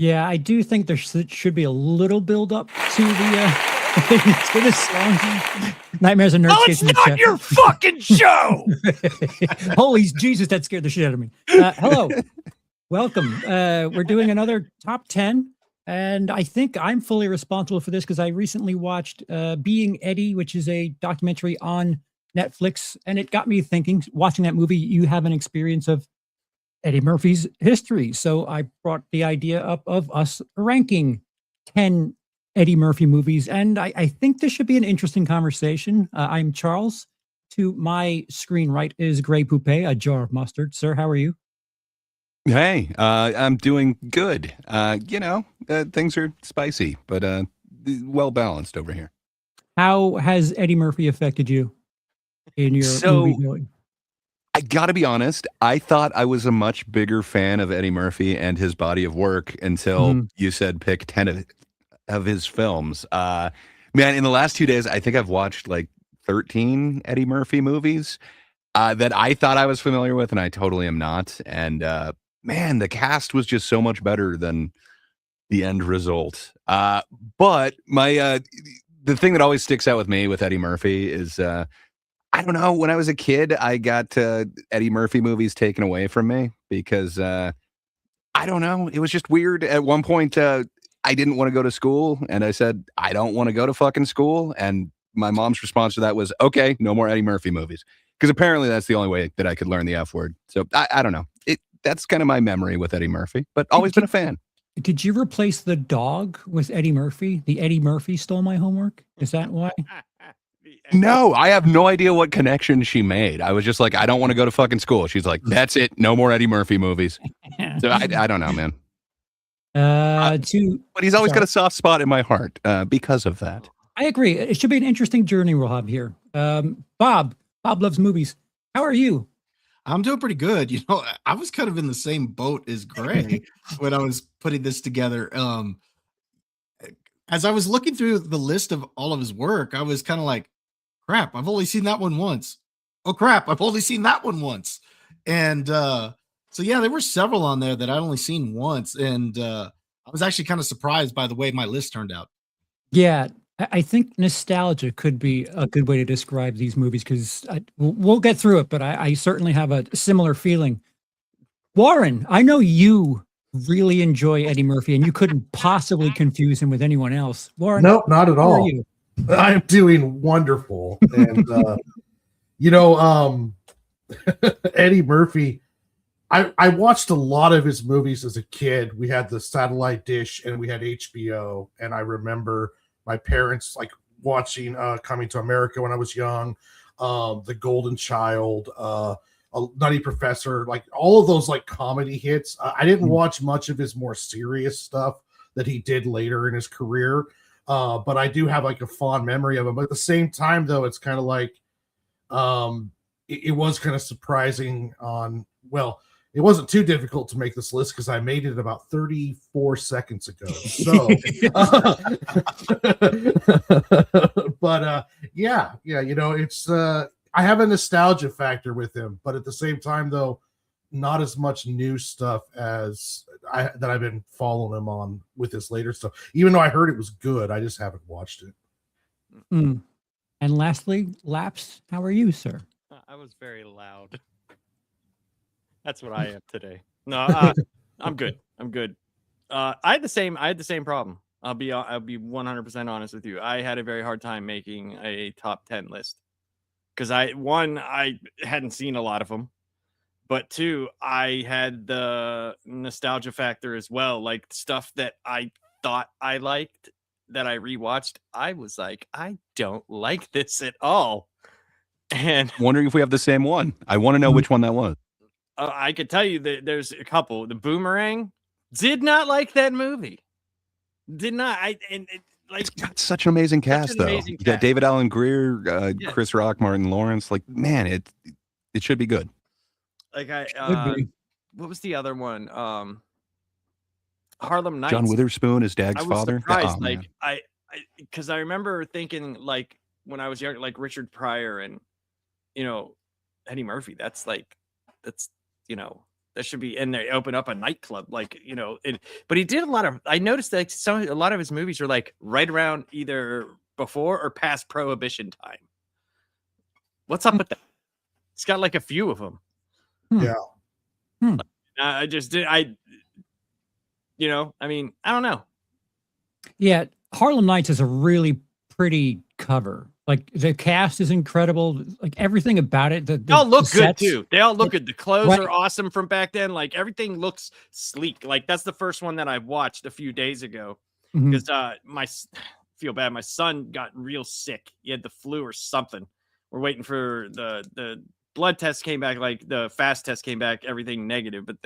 Yeah, I do think there should be a little build up to the to the song. Nightmares and Nerds Oh, it's not your fucking show. Holy Jesus, that scared the shit out of me. Hello, welcome. We're doing another top 10, and I think I'm fully responsible for this because I recently watched Being Eddie, which is a documentary on Netflix, and it got me thinking. Watching that movie, you have an experience of Eddie Murphy's history. So I brought the idea up of us ranking 10 Eddie Murphy movies. And I think this should be an interesting conversation. I'm Charles. To my screen right is Grey Poupée, a jar of mustard. Sir, how are you? Hey, I'm doing good. Things are spicy, but well balanced over here. How has Eddie Murphy affected you in your movie viewing? I gotta be honest, I thought I was a much bigger fan of Eddie Murphy and his body of work until you said pick 10 of his films. Man, in the last 2 days, I think I've watched like 13 Eddie Murphy movies that I thought I was familiar with, and I totally am not. And man, the cast was just so much better than the end result. But the thing that always sticks out with me with Eddie Murphy is I don't know. When I was a kid, I got Eddie Murphy movies taken away from me because I don't know. It was just weird. At one point, I didn't want to go to school, and I said, I don't want to go to fucking school. And my mom's response to that was, okay, no more Eddie Murphy movies. Because apparently that's the only way that I could learn the F word. So I don't know. That's kind of my memory with Eddie Murphy, but always been a fan. Did you replace the dog with Eddie Murphy? The Eddie Murphy stole my homework? Is that why? No, I have no idea what connection she made. I was just like, I don't want to go to fucking school. She's like, that's it. No more Eddie Murphy movies. So I don't know, man. But he's always got a soft spot in my heart because of that. I agree. It should be an interesting journey we'll have here. Bob loves movies. How are you? I'm doing pretty good. You know, I was kind of in the same boat as Gray when I was putting this together. As I was looking through the list of all of his work, I was kind of like, crap, I've only seen that one once. Oh, crap, I've only seen that one once. And so, yeah, there were several on there that I'd only seen once. And I was actually kind of surprised by the way my list turned out. Yeah, I think nostalgia could be a good way to describe these movies because we'll get through it, but I certainly have a similar feeling. Warren, I know you really enjoy Eddie Murphy, and you couldn't possibly confuse him with anyone else. Warren, nope, not at all. You? I'm doing wonderful, and Eddie Murphy. I watched a lot of his movies as a kid. We had the satellite dish, and we had HBO, and I remember my parents like watching Coming to America when I was young, The Golden Child, Nutty Professor, like all of those like comedy hits. I didn't watch much of his more serious stuff that he did later in his career, but I do have like a fond memory of him. But at the same time, though, it's kind of like it was kind of surprising it wasn't too difficult to make this list because I made it about 34 seconds ago. So, but it's I have a nostalgia factor with him, but at the same time, though, not as much new stuff as that I've been following him on with his later stuff. Even though I heard it was good, I just haven't watched it. And lastly, Laps, how are you, sir? I was very loud. That's what I am today. No, I'm good. I'm good. I had the same problem. I'll be 100% honest with you. I had a very hard time making a top 10 list because I hadn't seen a lot of them, but two, I had the nostalgia factor as well. Like stuff that I thought I liked that I rewatched, I was like, I don't like this at all. And wondering if we have the same one. I want to know which one that was. I could tell you that there's a couple. The Boomerang, did not like that movie. Did not. It's got such an amazing cast, though. You got David Alan Grier, Chris Rock, Martin Lawrence. Like, man, it should be good. Like what was the other one? Harlem Nights. John Witherspoon is Dag's father. Surprised, because I remember thinking like when I was young, like Richard Pryor and Eddie Murphy. That's That should be, and they open up a nightclub, like, you know. But he did a lot of. I noticed that a lot of his movies are like right around either before or past Prohibition time. What's up with that? It's got like a few of them. Yeah. I just did. I mean, I don't know. Yeah, Harlem Nights is a really pretty cover. Like the cast is incredible. Like everything about it. They all look the good sets, too. They all look good. The clothes Right. are awesome from back then. Like everything looks sleek. Like that's the first one that I watched a few days ago Mhm. because feel bad. My son got real sick. He had the flu or something. We're waiting for the blood test came back. Like the fast test came back, everything negative. But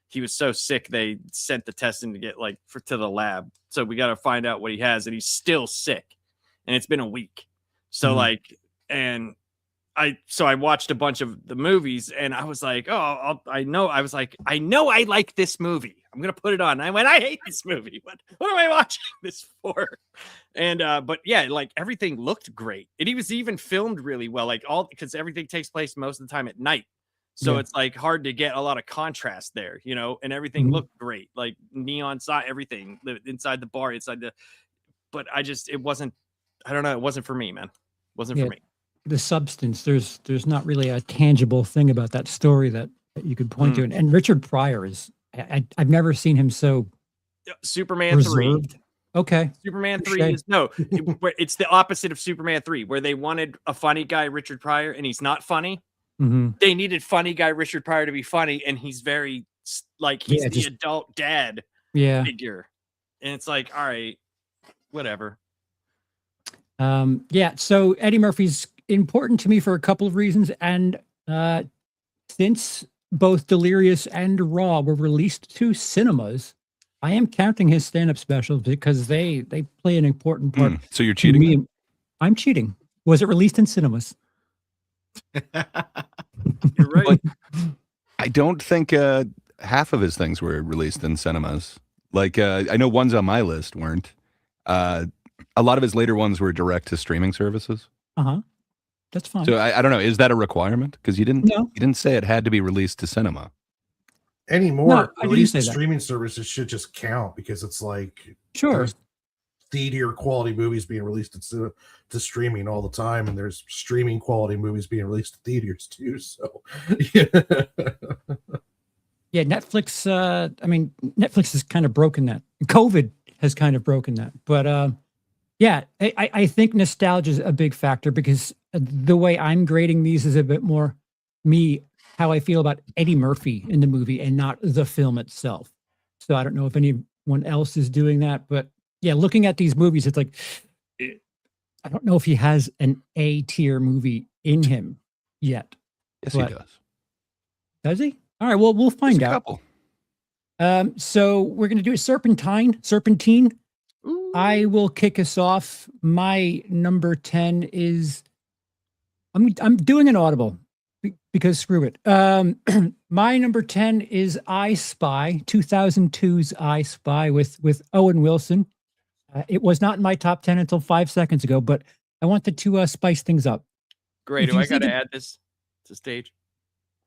he was so sick they sent the test in to get to the lab. So we got to find out what he has, and he's still sick, and it's been a week. So I watched a bunch of the movies, and I was like, I know I like this movie. I'm gonna put it on. I went, I hate this movie. What am I watching this for? And but yeah, like everything looked great. And he was even filmed really well, because everything takes place most of the time at night. So it's like hard to get a lot of contrast there, you know, and everything looked great, like neon sign, everything inside the bar, but it wasn't, I don't know, it wasn't for me, man. Wasn't for me. The substance, there's not really a tangible thing about that story that you could point to. And Richard Pryor is, I've never seen him so Superman reserved. 3. Okay. Superman 3 is it's the opposite of Superman 3, where they wanted a funny guy, Richard Pryor, and he's not funny. They needed funny guy Richard Pryor to be funny, and he's very he's the adult dad figure. And it's like, all right, whatever. So Eddie Murphy's important to me for a couple of reasons, and since both Delirious and Raw were released to cinemas, I am counting his stand-up specials because they play an important part. So you're cheating? I'm cheating. Was it released in cinemas? You're right. I don't think half of his things were released in cinemas. I know ones on my list weren't. A lot of his later ones were direct to streaming services. That's fine. So I don't know. Is that a requirement? Because you didn't say it had to be released to cinema. Anymore, I at didn't least say the that. streaming services should just count, because it's like Sure. there's C-tier quality movies being released to streaming all the time, and there's streaming quality movies being released to theaters too. So Yeah, Netflix. Netflix has kind of broken that. COVID has kind of broken that. But I think nostalgia is a big factor, because the way I'm grading these is a bit more how I feel about Eddie Murphy in the movie and not the film itself. So I don't know if anyone else is doing that, but yeah, looking at these movies, it's like, I don't know if he has an A-tier movie in him yet. Yes, he does. Does he? All right, well, we'll find Just a out. couple. So we're going to do a Serpentine. Ooh. I will kick us off. My number 10 is, I'm doing an audible because screw it. My number 10 is I Spy, 2002's I Spy with Owen Wilson. It was not in my top 10 until 5 seconds ago, but I wanted to spice things up. Great. If Do you I got to think add this to stage?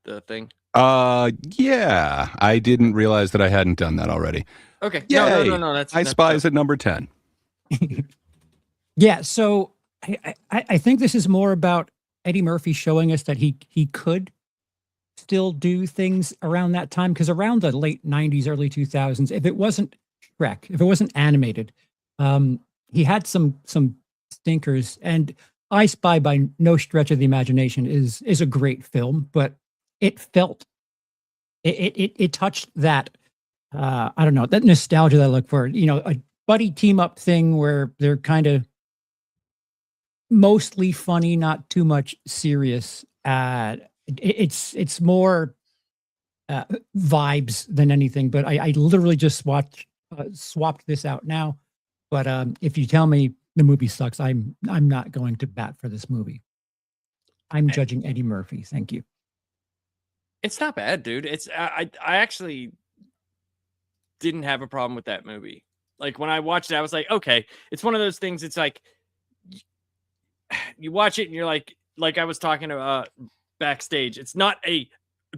The thing? Yeah. I didn't realize that I hadn't done that already. Okay. Yay. No. I Spy is at number 10. Yeah, so I think this is more about Eddie Murphy showing us that he could still do things around that time, because around the late 90s, early 2000s, if it wasn't Shrek, if it wasn't animated, he had some stinkers. And I Spy, by no stretch of the imagination, is a great film, but it touched that I don't know, that nostalgia that I look for, a buddy team up thing where they're kind of mostly funny, not too much serious. It's more vibes than anything. But I literally just swapped this out now. But if you tell me the movie sucks, I'm not going to bat for this movie. I'm judging Eddie Murphy. Thank you. It's not bad, dude. I actually didn't have a problem with that movie. Like when I watched it, I was like, okay, it's one of those things. It's like you watch it and you're like I was talking about backstage. It's not a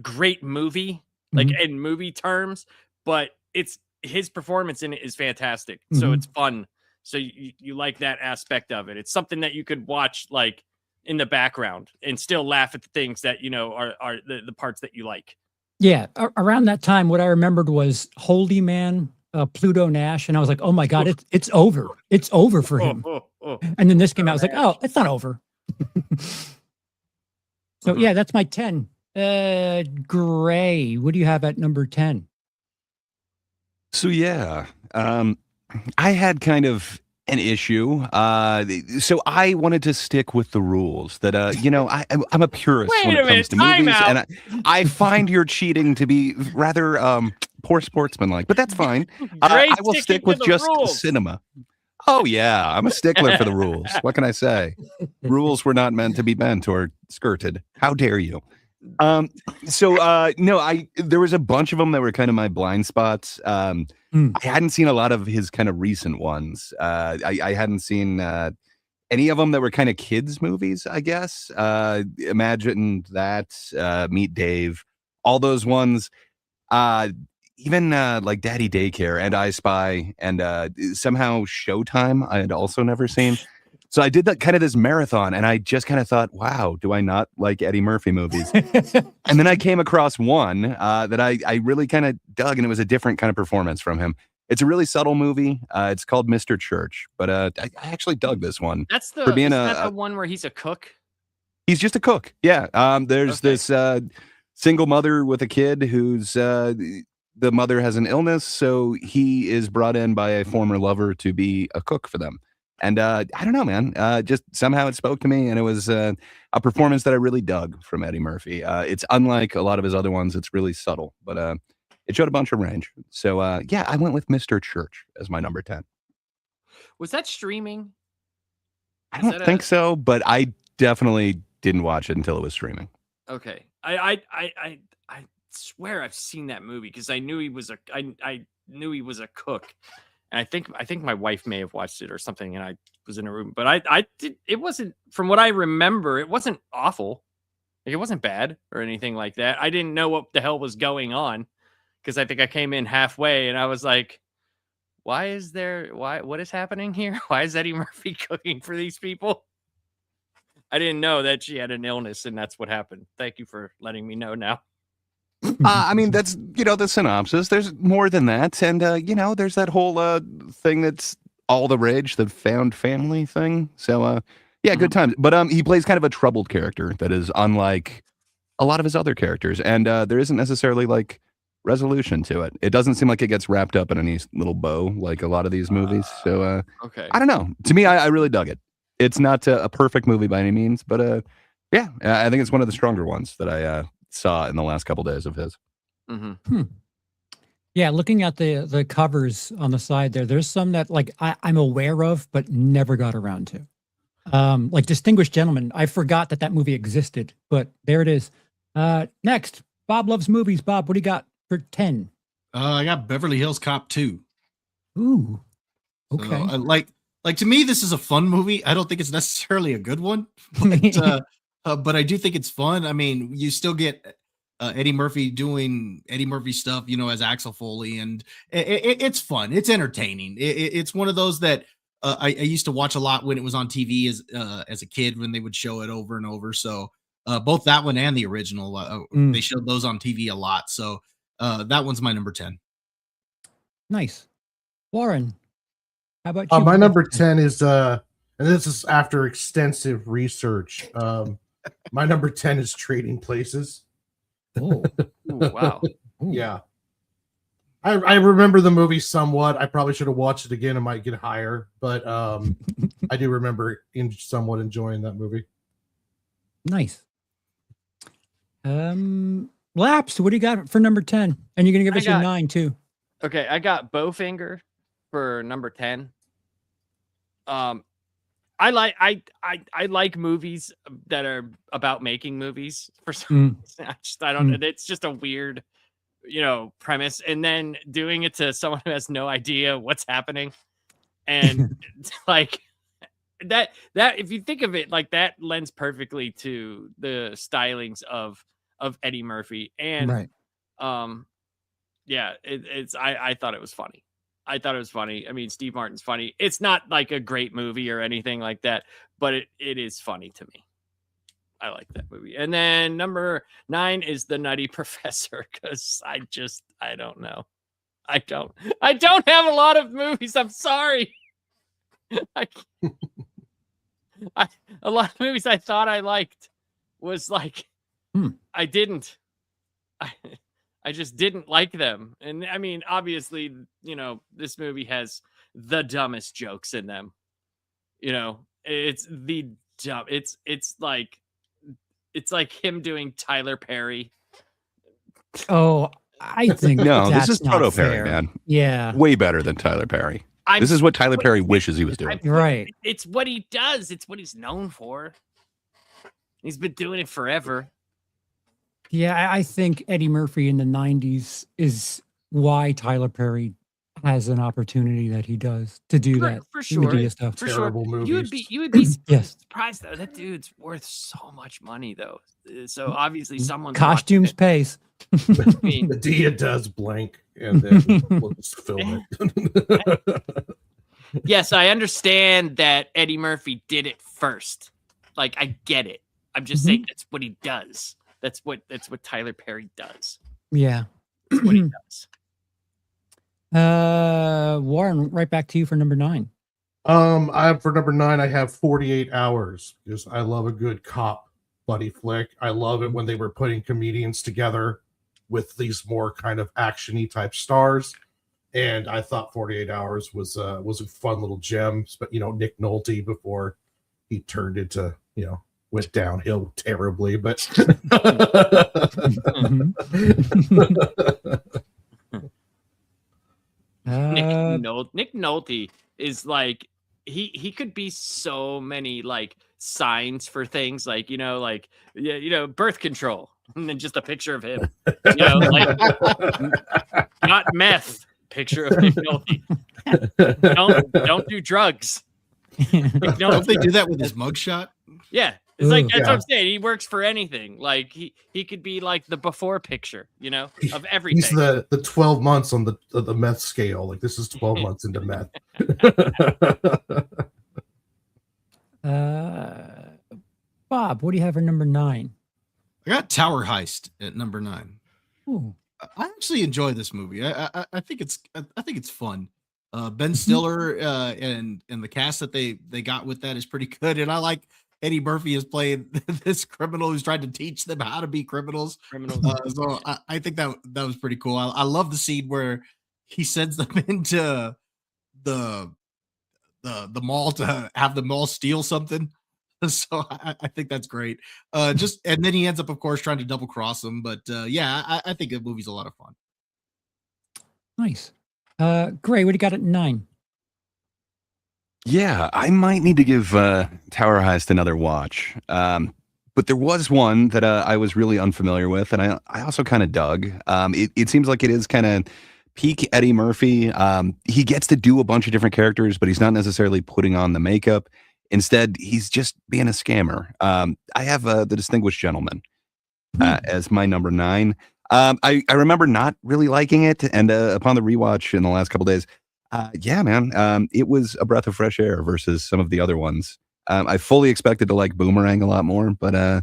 great movie, like in movie terms, but it's his performance in it is fantastic. So Mhm. it's fun. So you like that aspect of it. It's something that you could watch like in the background and still laugh at the things that, you know, are the parts that you like. Yeah, around that time, what I remembered was Holy Man, Pluto Nash, and I was like, "Oh my god, it's over! It's over for him." And then this came out, I was like, "Oh, it's not over." So yeah, that's my 10. Gray, what do you have at number 10? So yeah, I had kind of an issue. So I wanted to stick with the rules that, you know, I'm a purist when it comes to movies, and I find your cheating to be rather poor sportsmanlike, but that's fine. I will stick with just cinema. Oh yeah, I'm a stickler for the rules. What can I say? Rules were not meant to be bent or skirted. How dare you? No, there was a bunch of them that were kind of my blind spots. I hadn't seen a lot of his kind of recent ones. I hadn't seen any of them that were kind of kids movies, I guess. Imagine that, Meet Dave, all those ones. Even like Daddy Daycare and I Spy and somehow Showtime I had also never seen. So I did that kind of this marathon, and I just kind of thought, wow, do I not like Eddie Murphy movies? And then I came across one that I really kind of dug, and it was a different kind of performance from him. It's a really subtle movie. It's called Mr. Church, but I actually dug this one. That's the, for being the one where he's a cook? He's just a cook. Yeah. There's this single mother with a kid who's the mother has an illness, so he is brought in by a former lover to be a cook for them. And I don't know, man. Just somehow it spoke to me, and it was a performance that I really dug from Eddie Murphy. It's unlike a lot of his other ones. It's really subtle, but it showed a bunch of range. So yeah, I went with Mr. Church as my number 10. Was that streaming? I don't think so, but I definitely didn't watch it until it was streaming. Okay, I swear I've seen that movie because I knew he was a cook. And I think my wife may have watched it or something, and I was in a room. But it wasn't, from what I remember, it wasn't awful. Like, it wasn't bad or anything like that. I didn't know what the hell was going on because I think I came in halfway and I was like, what is happening here? Why is Eddie Murphy cooking for these people? I didn't know that she had an illness and that's what happened. Thank you for letting me know now. I mean, that's, the synopsis. There's more than that. And, there's that whole thing that's all the rage, the found family thing. So, yeah, good times. But he plays kind of a troubled character that is unlike a lot of his other characters. And there isn't necessarily, like, resolution to it. It doesn't seem like it gets wrapped up in any little bow like a lot of these movies. So, okay. I don't know. To me, I really dug it. It's not a perfect movie by any means, but yeah, I think it's one of the stronger ones that I saw in the last couple days of his. Yeah, looking at the covers on the side there's some that like I'm aware of but never got around to. Like Distinguished Gentleman, I forgot that movie existed, but there it is. Next, Bob Loves Movies. Bob, what do you got for 10? I got Beverly Hills Cop 2. Ooh, okay. So, like to me, this is a fun movie. I don't think it's necessarily a good one, but I do think it's fun. I mean, you still get Eddie Murphy doing Eddie Murphy stuff, as Axel Foley, and it's fun. It's entertaining. It's one of those that I used to watch a lot when it was on TV as a kid when they would show it over and over. So both that one and the original, they showed those on TV a lot. So that one's my number 10. Nice. Warren, how about you? My number 10 is, and this is after extensive research. My number 10 is Trading Places. Oh, ooh, wow. Yeah. I remember the movie somewhat. I probably should have watched it again. It might get higher, but I do remember somewhat enjoying that movie. Nice. Laps, what do you got for number 10? And you're gonna give us your 9 too. Okay, I got Bowfinger for number 10. I like movies that are about making movies for some reason. I don't. It's just a weird, premise, and then doing it to someone who has no idea what's happening, and like that. If you think of it like that, lends perfectly to the stylings of Eddie Murphy, and Right. Yeah, I thought it was funny. I thought it was funny. I mean, Steve Martin's funny. It's not like a great movie or anything like that, but it is funny to me. I like that movie. And then number 9 is The Nutty Professor, because I don't know. I don't have a lot of movies. I'm sorry. A lot of movies I thought I liked was like, I didn't. I just didn't like them. And I mean, obviously, this movie has the dumbest jokes in them. It's the dumb. It's like him doing Tyler Perry. Oh, I think No, this that's is Toto not Perry, fair. man. Yeah. Way better than Tyler Perry. This is what Tyler Perry wishes he was doing. Right. It's what he does. It's what he's known for. He's been doing it forever. Yeah, I think Eddie Murphy in the 90s is why Tyler Perry has an opportunity that he does to do that For sure. media stuff. For Terrible sure. movies. You would be Yes. surprised though. That dude's worth so much money though. So obviously someone's Costumes watching pays. it. I mean, Medea does blank, and then we'll just film it. yes, I understand that Eddie Murphy did it first. Like I get it. I'm just saying that's what he does. That's what Tyler Perry does. Yeah. That's what he does. Warren, right back to you for number 9. For number 9, I have 48 Hours, because I love a good cop buddy flick. I love it when they were putting comedians together with these more kind of action-y type stars. And I thought 48 Hours was a fun little gem. But Nick Nolte before he turned into, went downhill terribly. But Nick Nolte is like he could be so many like signs for things like birth control and then just a picture of him, like not meth, picture of Nick Nolte. Don't do drugs. Don't they do that with his mugshot? Yeah. It's like that's Yeah. what I'm saying. He works for anything. Like he could be like the before picture, of everything. he's the 12 months on the meth scale. Like this is 12 months into meth. Bob, what do you have for number 9? I got Tower Heist at number 9. Ooh. I actually enjoy this movie. I think it's fun. Ben Stiller and the cast that they got with that is pretty good, and I like Eddie Murphy is playing this criminal who's trying to teach them how to be criminals. So I think that was pretty cool. I love the scene where he sends them into the mall to have the mall steal something. So I think that's great. And then he ends up, of course, trying to double cross them. But I think the movie's a lot of fun. Nice. Gray, what do you got at 9? Yeah, I might need to give Tower Heist another watch. But there was one that I was really unfamiliar with, and I also kind of dug. It seems like it is kind of peak Eddie Murphy. He gets to do a bunch of different characters, but he's not necessarily putting on the makeup. Instead, he's just being a scammer. I have The Distinguished Gentleman as my number 9. I remember not really liking it, and upon the rewatch in the last couple days, it was a breath of fresh air versus some of the other ones. I fully expected to like Boomerang a lot more, but I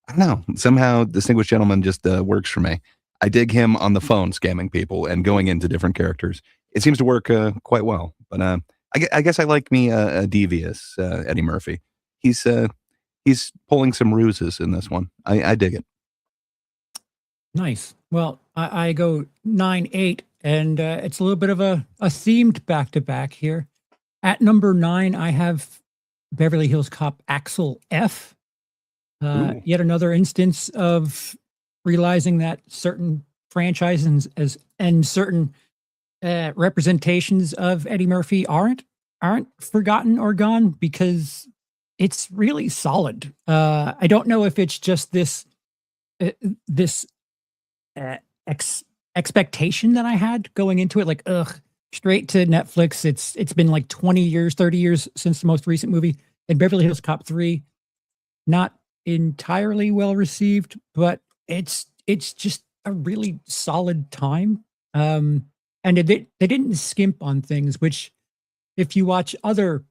don't know. Somehow, Distinguished Gentleman just works for me. I dig him on the phone scamming people and going into different characters. It seems to work quite well. But I guess I like me a devious Eddie Murphy. He's pulling some ruses in this one. I dig it. Nice. Well, I go 9, 8, and it's a little bit of a themed back-to-back here. At number 9, I have Beverly Hills Cop Axel F. Yet another instance of realizing that certain franchises and certain representations of Eddie Murphy aren't forgotten or gone, because it's really solid. I don't know if it's just this expectation that I had going into it, like straight to Netflix. It's been like 20 years, 30 years since the most recent movie. And Beverly Hills Cop 3, not entirely well received, but it's just a really solid time. And they didn't skimp on things, which if you watch other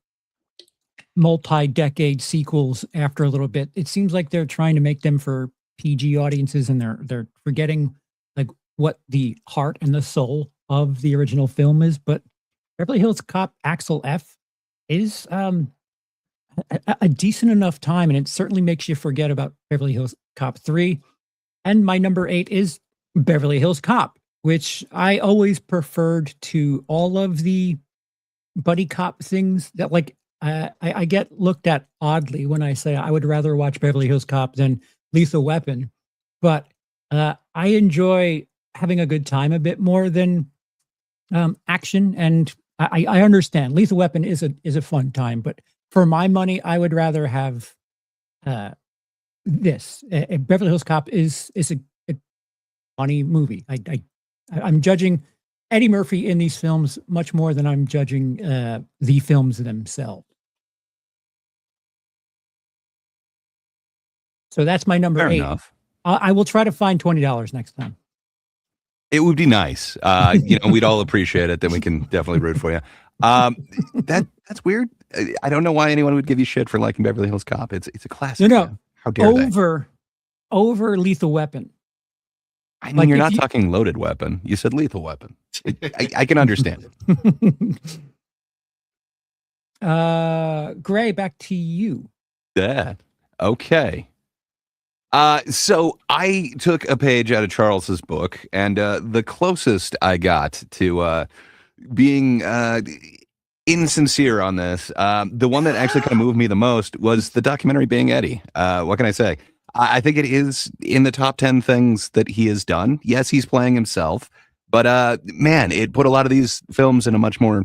multi-decade sequels after a little bit, it seems like they're trying to make them for PG audiences, and they're forgetting like what the heart and the soul of the original film is. But Beverly Hills Cop Axel F is a decent enough time, and it certainly makes you forget about Beverly Hills Cop 3. And my number 8 is Beverly Hills Cop, which I always preferred to all of the buddy cop things that like I get looked at oddly when I say I would rather watch Beverly Hills Cop than Lethal Weapon, but I enjoy having a good time a bit more than action. And I understand Lethal Weapon is a fun time, but for my money, I would rather have this. Beverly Hills Cop is a funny movie. I'm judging Eddie Murphy in these films much more than I'm judging the films themselves. So that's my number Fair 8. enough. I will try to find $20 next time. It would be nice. We'd all appreciate it. Then we can definitely root for you. That's weird. I don't know why anyone would give you shit for liking Beverly Hills Cop. It's a classic. No. Man. How dare they? Over Lethal Weapon. I mean, Like, you're if not you- talking loaded weapon. You said lethal weapon. I can understand it. Gray, back to you. Yeah. Okay. So I took a page out of Charles's book, and the closest I got to being insincere on this, the one that actually kind of moved me the most was the documentary Being Eddie. What can I say? I think it is in the top 10 things that he has done. Yes, he's playing himself, but man, it put a lot of these films in a much more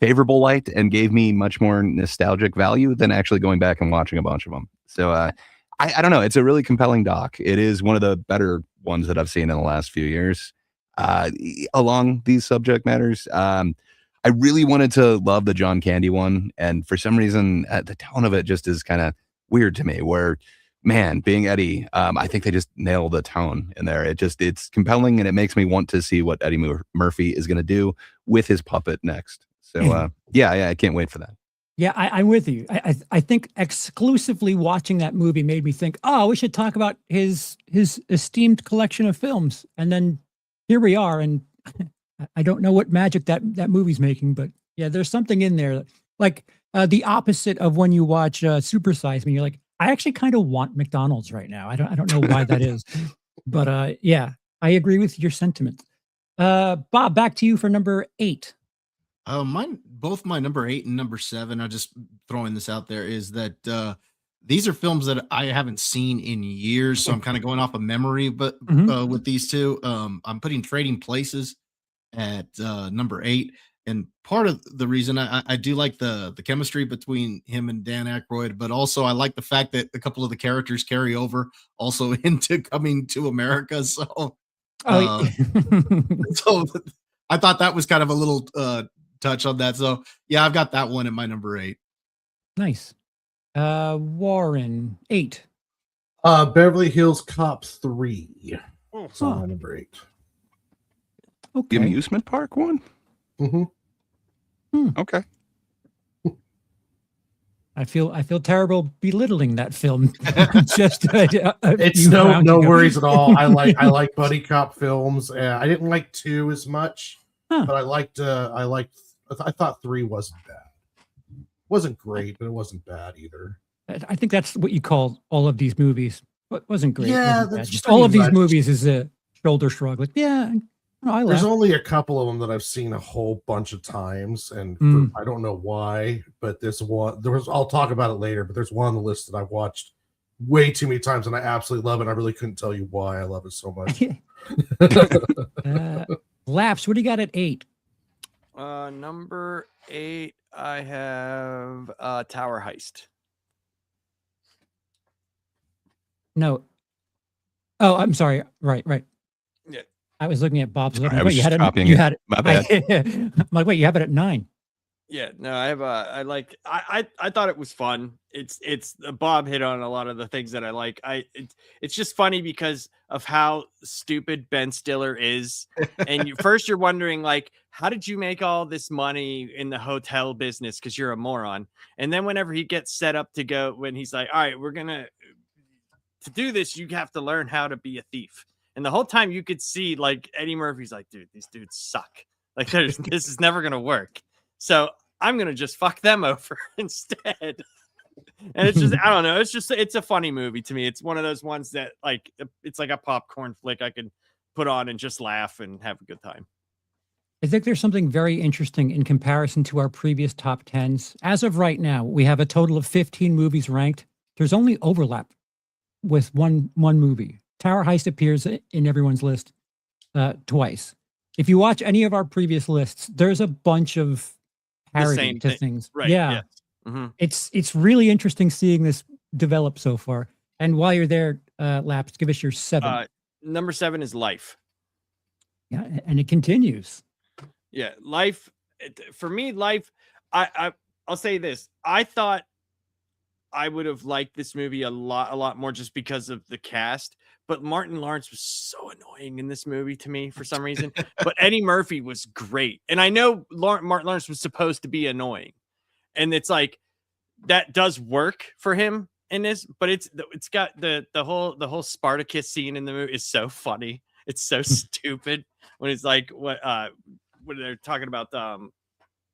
favorable light and gave me much more nostalgic value than actually going back and watching a bunch of them. So I don't know. It's a really compelling doc. It is one of the better ones that I've seen in the last few years along these subject matters. I really wanted to love the John Candy one, and for some reason, the tone of it just is kind of weird to me. Where, man, Being Eddie, I think they just nail the tone in there. It's compelling, and it makes me want to see what Eddie Murphy is going to do with his puppet next. So, yeah, I can't wait for that. Yeah, I'm with you. I think exclusively watching that movie made me think, oh, we should talk about his esteemed collection of films. And then here we are, and I don't know what magic that movie's making, but yeah, there's something in there. Like the opposite of when you watch Super Size Me, you're like, I actually kind of want McDonald's right now. I don't know why that is, but yeah, I agree with your sentiment. Bob, back to you for number 8. Both my number 8 and number 7, I'm just throwing this out there, is that these are films that I haven't seen in years, so I'm kind of going off of memory. But with these two, I'm putting Trading Places at number 8, and part of the reason I do like the chemistry between him and Dan Aykroyd, but also I like the fact that a couple of the characters carry over also into Coming to America. So, so I thought that was kind of a little touch on that. So yeah, I've got that one at my number 8. Nice. Warren, 8. Beverly Hills Cop 3. It's on my number 8. Okay. The amusement park one? Okay. I feel terrible belittling that film. Just It's no worries at all. I like buddy cop films. I didn't like 2 as much, but I thought 3 wasn't bad. Wasn't great, but it wasn't bad either. I think that's what you call all of these movies. But wasn't great. Yeah, wasn't bad. that's Just pretty all of these much. movies is a shoulder shrug. Like, yeah, I There's laughed. only a couple of them that I've seen a whole bunch of times, and I don't know why, but I'll talk about it later, but there's one on the list that I've watched way too many times, and I absolutely love it. I really couldn't tell you why I love it so much. Laps, what do you got at 8? Number 8, I have Tower Heist. No. Oh, I'm sorry. Right. Yeah. I was looking at Bob's. Sorry, Looking. I Wait, was you had just it. copying You it. had it. My bad. I'm like, wait, you have it at 9. Yeah, no, I thought it was fun. It's Bob hit on a lot of the things that I like. It's just funny because of how stupid Ben Stiller is. And first you're wondering like, how did you make all this money in the hotel business? Because you're a moron. And then whenever he gets set up to go, when he's like, all right, to do this, you have to learn how to be a thief. And the whole time you could see like Eddie Murphy's like, dude, these dudes suck. Like this is never gonna work. So I'm gonna just fuck them over instead. And it's just, I don't know. It's a funny movie to me. It's one of those ones that like, it's like a popcorn flick I could put on and just laugh and have a good time. I think there's something very interesting in comparison to our previous top 10s. As of right now, we have a total of 15 movies ranked. There's only overlap with one movie. Tower Heist appears in everyone's list twice. If you watch any of our previous lists, there's a bunch of parody to things. Right. Yeah. Yes. Mm-hmm. It's really interesting seeing this develop so far. And while you're there, Laps, give us your 7. Number 7 is Life. Yeah, and it continues. Yeah, Life. For me, Life. I'll say this. I thought I would have liked this movie a lot more just because of the cast. But Martin Lawrence was so annoying in this movie to me for some reason. But Eddie Murphy was great. And I know Martin Lawrence was supposed to be annoying. And it's like, that does work for him in this, but it's got the whole Spartacus scene in the movie is so funny. It's so stupid when it's like, what they're talking about, what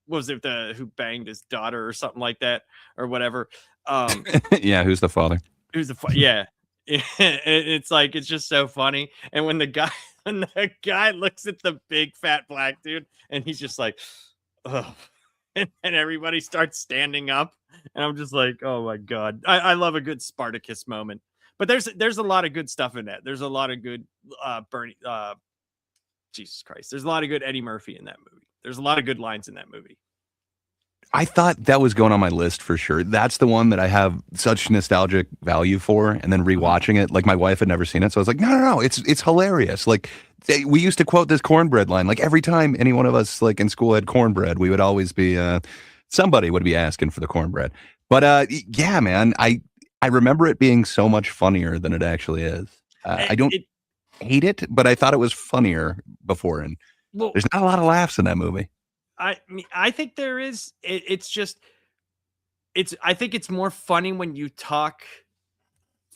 was it, who banged his daughter or something like that or whatever. Yeah. Who's the father? Yeah. It's like, it's just so funny. And when the guy looks at the big fat black dude and he's just like, oh, and everybody starts standing up and I'm just like, oh my God, I love a good Spartacus moment. But there's a lot of good stuff in that. There's a lot of good Jesus Christ, there's a lot of good Eddie Murphy in that movie. There's a lot of good lines in that movie. I thought that was going on my list for sure. That's the one that I have such nostalgic value for. And then rewatching it, like my wife had never seen it. So I was like, no, it's hilarious. Like we used to quote this cornbread line. Like every time any one of us like in school had cornbread, we would always be, somebody would be asking for the cornbread. But yeah, man, I remember it being so much funnier than it actually is. I don't hate it, but I thought it was funnier before. And there's not a lot of laughs in that movie. I think there is. I think it's more funny when you talk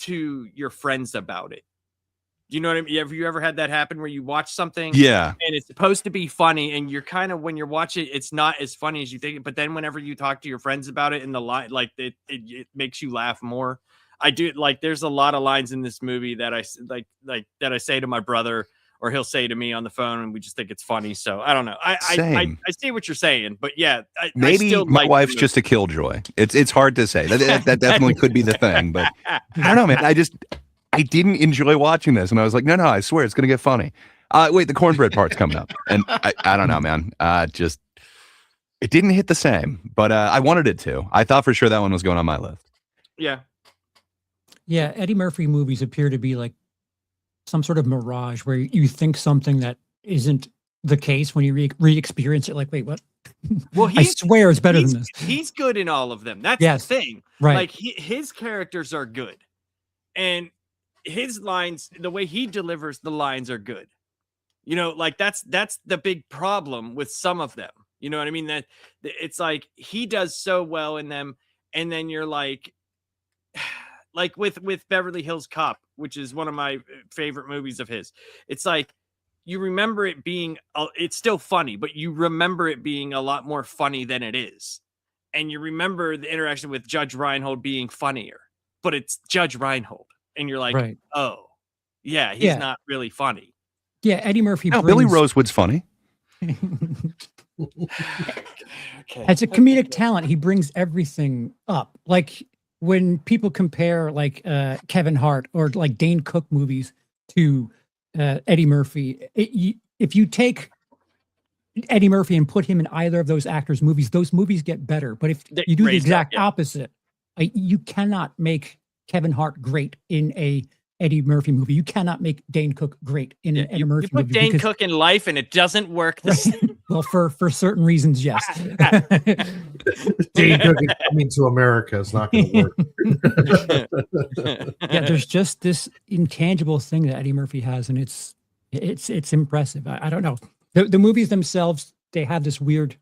to your friends about it. Do you know what I mean? Have you ever had that happen where you watch something? Yeah. And it's supposed to be funny, and you're kind of, when you're watching, it's not as funny as you think. But then whenever you talk to your friends about it in the line, like it makes you laugh more. I do, like, there's a lot of lines in this movie that I like that I say to my brother, or he'll say to me on the phone, and we just think it's funny. So I don't know. I see what you're saying, but yeah, maybe I still my like wife's just a killjoy. It's hard to say. That definitely could be the thing, but I don't know, man. I didn't enjoy watching this, and I was like, no, I swear it's gonna get funny. Wait, the cornbread part's coming up, and I don't know, man. Just it didn't hit the same, but I wanted it to. I thought for sure that one was going on my list. Yeah, Eddie Murphy movies appear to be like some sort of mirage where you think something that isn't the case when you re-experience it. Like, wait, what? Well, I swear it's better than this. He's good in all of them. That's the thing. Right. Like his characters are good, and his lines, the way he delivers the lines are good. You know, like that's the big problem with some of them. You know what I mean? That it's like he does so well in them, and then you're like with Beverly Hills Cop, which is one of my favorite movies of his. It's like you remember it being, it's still funny, but you remember it being a lot more funny than it is. And you remember the interaction with Judge Reinhold being funnier, but it's Judge Reinhold. And you're like, right. Oh, yeah, he's not really funny. Yeah, Eddie Murphy. No, Billy Rosewood's funny. Okay. As a comedic talent, he brings everything up. Like when people compare like Kevin Hart or like Dane Cook movies to Eddie Murphy, if you take Eddie Murphy and put him in either of those actors' movies, those movies get better. But if you do the exact opposite, you cannot make Kevin Hart great in a Eddie Murphy movie. You cannot make Dane Cook great in an Eddie Murphy you put movie. Dane because- Cook in Life and it doesn't work the same. Well, for certain reasons, yes. Dane Cook is Coming to America is not going to work. Yeah, there's just this intangible thing that Eddie Murphy has, and it's impressive. I don't know. The movies themselves, they have this weird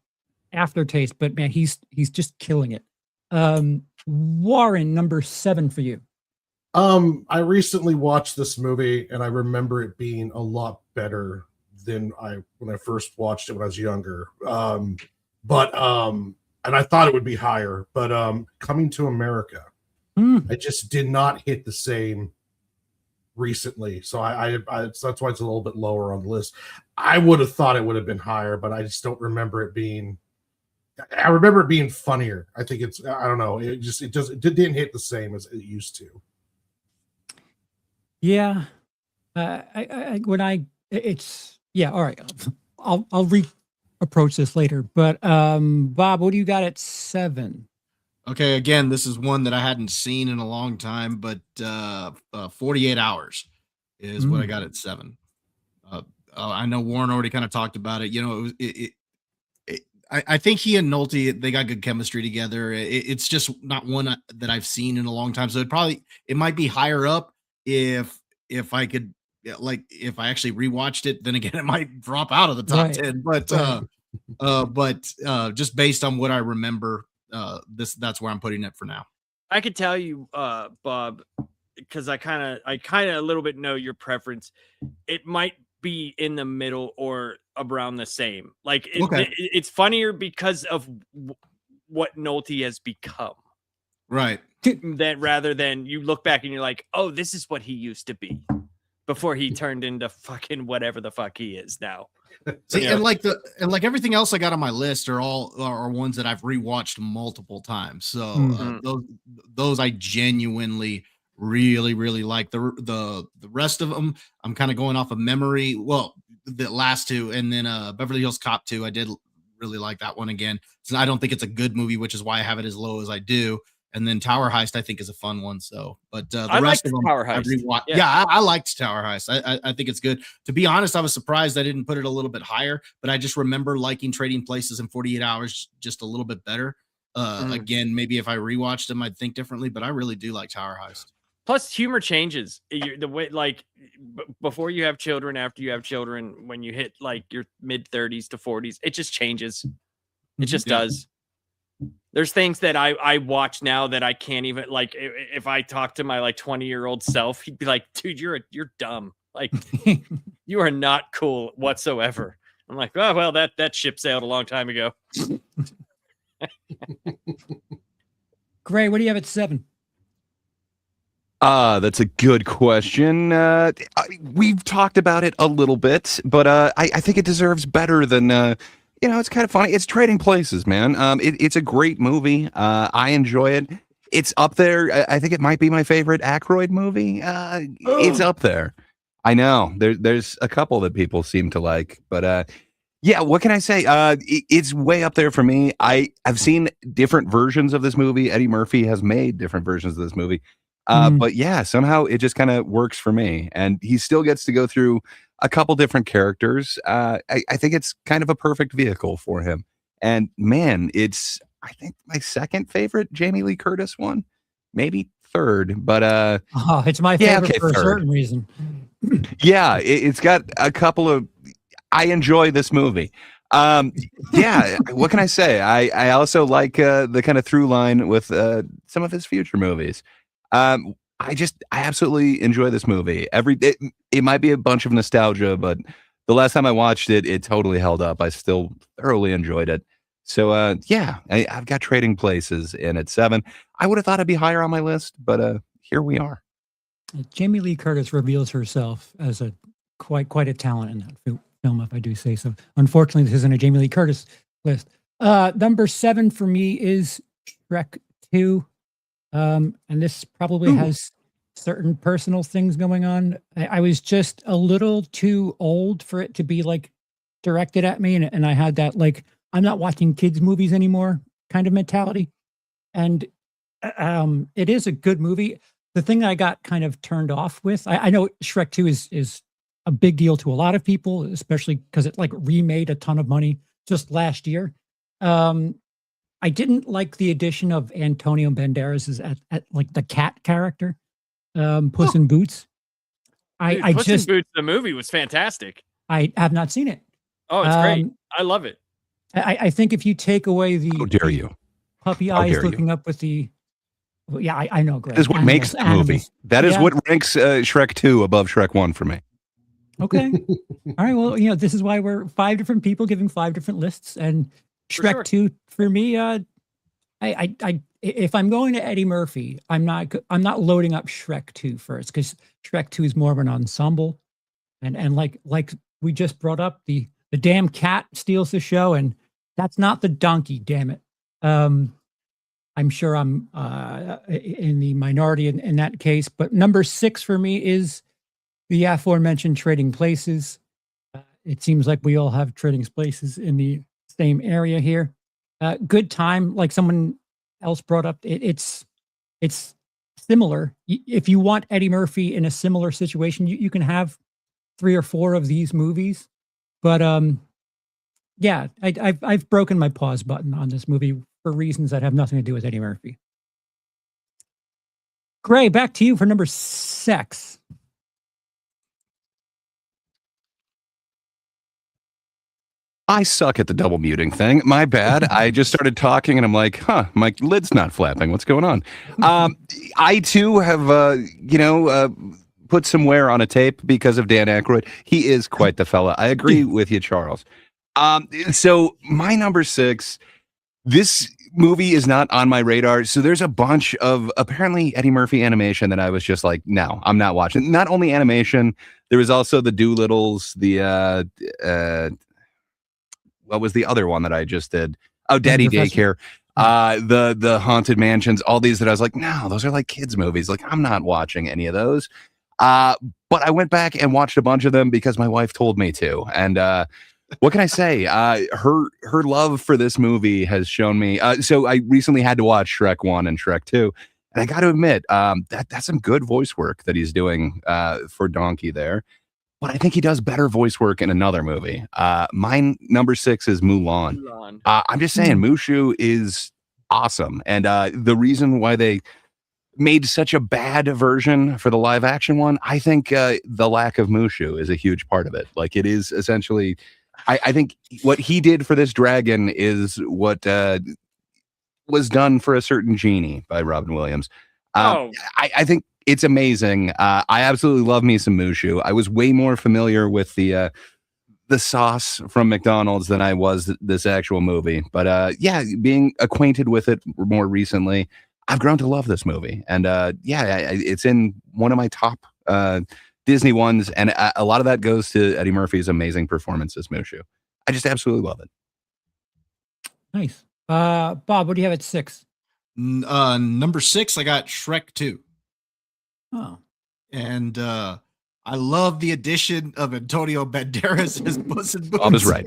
aftertaste, but man, he's just killing it. Warren, number 7 for you. I recently watched this movie and I remember it being a lot better than when I first watched it when I was younger. And I thought it would be higher, but Coming to America, I just did not hit the same recently. So so that's why it's a little bit lower on the list. I would have thought it would have been higher, but I just don't remember it being. I remember it being funnier. I think I don't know. It didn't hit the same as it used to. Yeah. All right. I'll approach this later, but Bob, what do you got at 7? Okay, again, this is one that I hadn't seen in a long time, but 48 Hours is what I got at 7. I know Warren already kind of talked about it. You know, I think he and Nolte, they got good chemistry together. It's just not one that I've seen in a long time. So it might be higher up if I could, like, if I actually rewatched it. Then again, it might drop out of the top 10. But just based on what I remember, that's where I'm putting it for now. I could tell you, Bob, because I kind of a little bit know your preference. It might be in the middle or around the same. Like it's funnier because of what Nolte has become, right? That rather than you look back and you're like, oh, this is what he used to be before he turned into fucking whatever the fuck he is now. See, and like everything else I got on my list are ones that I've rewatched multiple times. So those I genuinely really like. The rest of them I'm kind of going off of memory. Well, the last two, and then Beverly Hills Cop 2, I did really like that one again. So I don't think it's a good movie, which is why I have it as low as I do. And then Tower Heist, I think, is a fun one. So, but the rest of them, Tower Heist. I liked Tower Heist. I think it's good. To be honest, I was surprised I didn't put it a little bit higher, but I just remember liking Trading Places and 48 Hours just a little bit better. Again, maybe if I rewatched them, I'd think differently, but I really do like Tower Heist. Plus, humor changes. The way, like, before you have children, after you have children, when you hit like your mid 30s to 40s, it just changes. It just does. There's things that I watch now that I can't even, like, if I talk to my like 20-year-old self, he'd be like, dude, you're dumb. Like, you are not cool whatsoever. I'm like, oh, well, that ship sailed a long time ago. Gray, what do you have at 7? That's a good question. We've talked about it a little bit, but I think it deserves better than it's kind of funny. It's Trading Places, man. It's a great movie. I enjoy it. It's up there. I think it might be my favorite Aykroyd movie. It's up there. I know. There's a couple that people seem to like, but yeah, what can I say? It's way up there for me. I've seen different versions of this movie. Eddie Murphy has made different versions of this movie. But yeah, somehow it just kind of works for me. And he still gets to go through a couple different characters. I think it's kind of a perfect vehicle for him. And man, it's, I think, my second favorite Jamie Lee Curtis one, maybe third, but it's my favorite for a certain reason. Yeah, it's got a couple of, I enjoy this movie. Yeah, what can I say? I also like the kind of through line with some of his future movies. I absolutely enjoy this movie. It might be a bunch of nostalgia, but the last time I watched it, it totally held up. I still thoroughly enjoyed it. So yeah, I've got Trading Places in at 7. I would have thought I'd be higher on my list, but here we are. Jamie Lee Curtis reveals herself as a quite a talent in that film, if I do say so. Unfortunately, this isn't a Jamie Lee Curtis list. Number 7 for me is Shrek 2. And this probably has certain personal things going on. I was just a little too old for it to be like directed at me. And I had that, like, I'm not watching kids movies anymore kind of mentality. And it is a good movie. the thing I got kind of turned off with, I know Shrek 2 is a big deal to a lot of people, especially because it like remade a ton of money just last year. I didn't like the addition of Antonio Banderas at like the cat character, Puss in Boots. Dude, I Puss in just Boots, the movie was fantastic. I have not seen it. Oh, it's great. I love it. I think if you take away How dare the you? puppy How eyes dare you? looking up with the well, yeah, I know, Greg. That is what makes the movie. That is Yeah. what ranks Shrek 2 above Shrek 1 for me. Okay. All right. Well, this is why we're 5 different people giving 5 different lists, and For Shrek sure. 2 for me. If I'm going to Eddie Murphy, I'm not loading up Shrek 2 first, because Shrek 2 is more of an ensemble, and like we just brought up, the damn cat steals the show, and that's not the donkey. Damn it. I'm sure I'm in the minority in that case, but number 6 for me is the aforementioned Trading Places. It seems like we all have Trading Places in the same area here. Good time, like someone else brought up. It's similar. If you want Eddie Murphy in a similar situation, you can have 3 or 4 of these movies. But yeah, I've broken my pause button on this movie for reasons that have nothing to do with Eddie Murphy. Gray, back to you for number 6. I suck at the double muting thing. My bad. I just started talking and I'm like, huh, my lid's not flapping. What's going on? I too have, put some wear on a tape because of Dan Aykroyd. He is quite the fella. I agree with you, Charles. So my number 6, this movie is not on my radar. So there's a bunch of apparently Eddie Murphy animation that I was just like, no, I'm not watching. Not only animation, there was also the Doolittles, what was the other one that I just did? Oh, Daddy Daycare, the Haunted Mansions, all these that I was like, no, those are like kids movies. Like, I'm not watching any of those. But I went back and watched a bunch of them because my wife told me to. And what can I say? Her love for this movie has shown me. So I recently had to watch Shrek 1 and Shrek 2. And I got to admit, that's some good voice work that he's doing for Donkey there. But I think he does better voice work in another movie. Mine number 6 is Mulan. I'm just saying, Mushu is awesome. And the reason why they made such a bad version for the live action one, I think the lack of Mushu is a huge part of it. Like, it is essentially, I think what he did for this dragon is what was done for a certain genie by Robin Williams. I think it's amazing. I absolutely love me some Mushu. I was way more familiar with the sauce from McDonald's than I was this actual movie. But yeah, being acquainted with it more recently, I've grown to love this movie. And it's in one of my top Disney ones. And a lot of that goes to Eddie Murphy's amazing performance as Mushu. I just absolutely love it. Nice. Bob, what do you have at 6? Number 6, I got Shrek 2. Oh. And I love the addition of Antonio Banderas as Puss in Boots. Bob is right.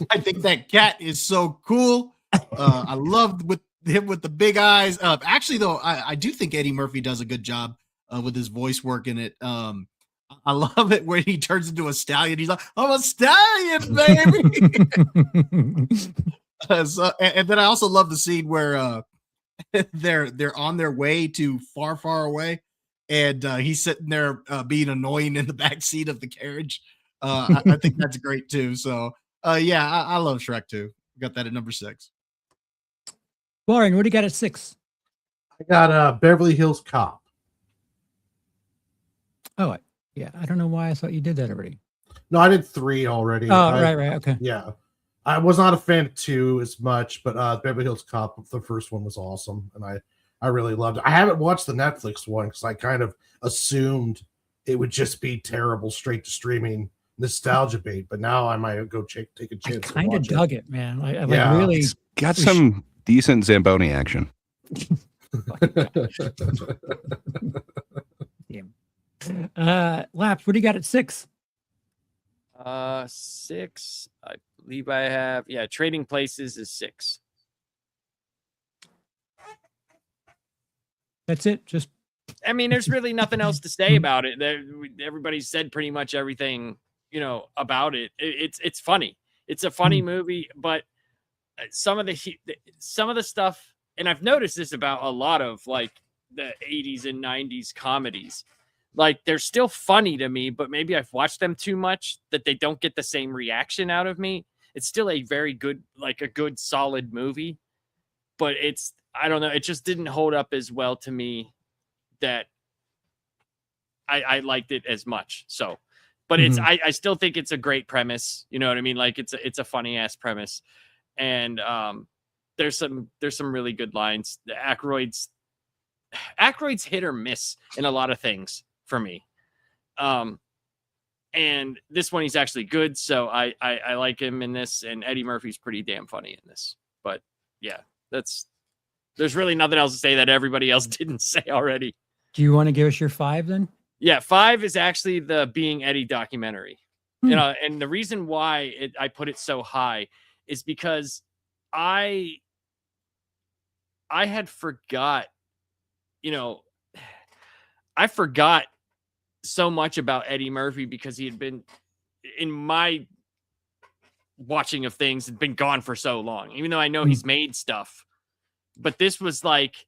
I think that cat is so cool. I loved him with the big eyes. Actually, though, I do think Eddie Murphy does a good job with his voice work in it. I love it when he turns into a stallion. He's like, I'm a stallion, baby. And then I also love the scene where they're on their way to far away, and he's sitting there being annoying in the back seat of the carriage. I think that's great too. So yeah, I love Shrek 2. Got that at number 6. Warren, what do you got at 6? I got Beverly Hills Cop. Oh, yeah. I don't know why I thought you did that already. No, I did 3 already. Oh, right. Okay. Yeah. I was not a fan of 2 as much, but Beverly Hills Cop, the first one was awesome, and I really loved it. I haven't watched the Netflix one because I kind of assumed it would just be terrible straight to streaming nostalgia bait, but now I might go take a chance. I kind of dug it, man. I Yeah. really It's got some decent Zamboni action. Laps, what do you got at 6? 6, I believe I have. Yeah, Trading Places is 6. That's it. Just I mean, there's really nothing else to say about it. Everybody said pretty much everything, about it. It's funny. It's a funny movie, but some of the stuff, and I've noticed this about a lot of like the 80s and 90s comedies. Like they're still funny to me, but maybe I've watched them too much that they don't get the same reaction out of me. It's still a very good, like a good solid movie, but I don't know. It just didn't hold up as well to me that I liked it as much. So, but I still think it's a great premise. You know what I mean? Like it's a funny ass premise. And there's some really good lines. The Aykroyd's hit or miss in a lot of things for me. And this one he's actually good, so I like him in this, and Eddie Murphy's pretty damn funny in this. But yeah, there's really nothing else to say that everybody else didn't say already. Do you want to give us your 5 then? Yeah, 5 is actually the Being Eddie documentary. And the reason why I put it so high is because I had forgot, I forgot so much about Eddie Murphy because he had been, in my watching of things, had been gone for so long, even though I know he's made stuff. But this was like,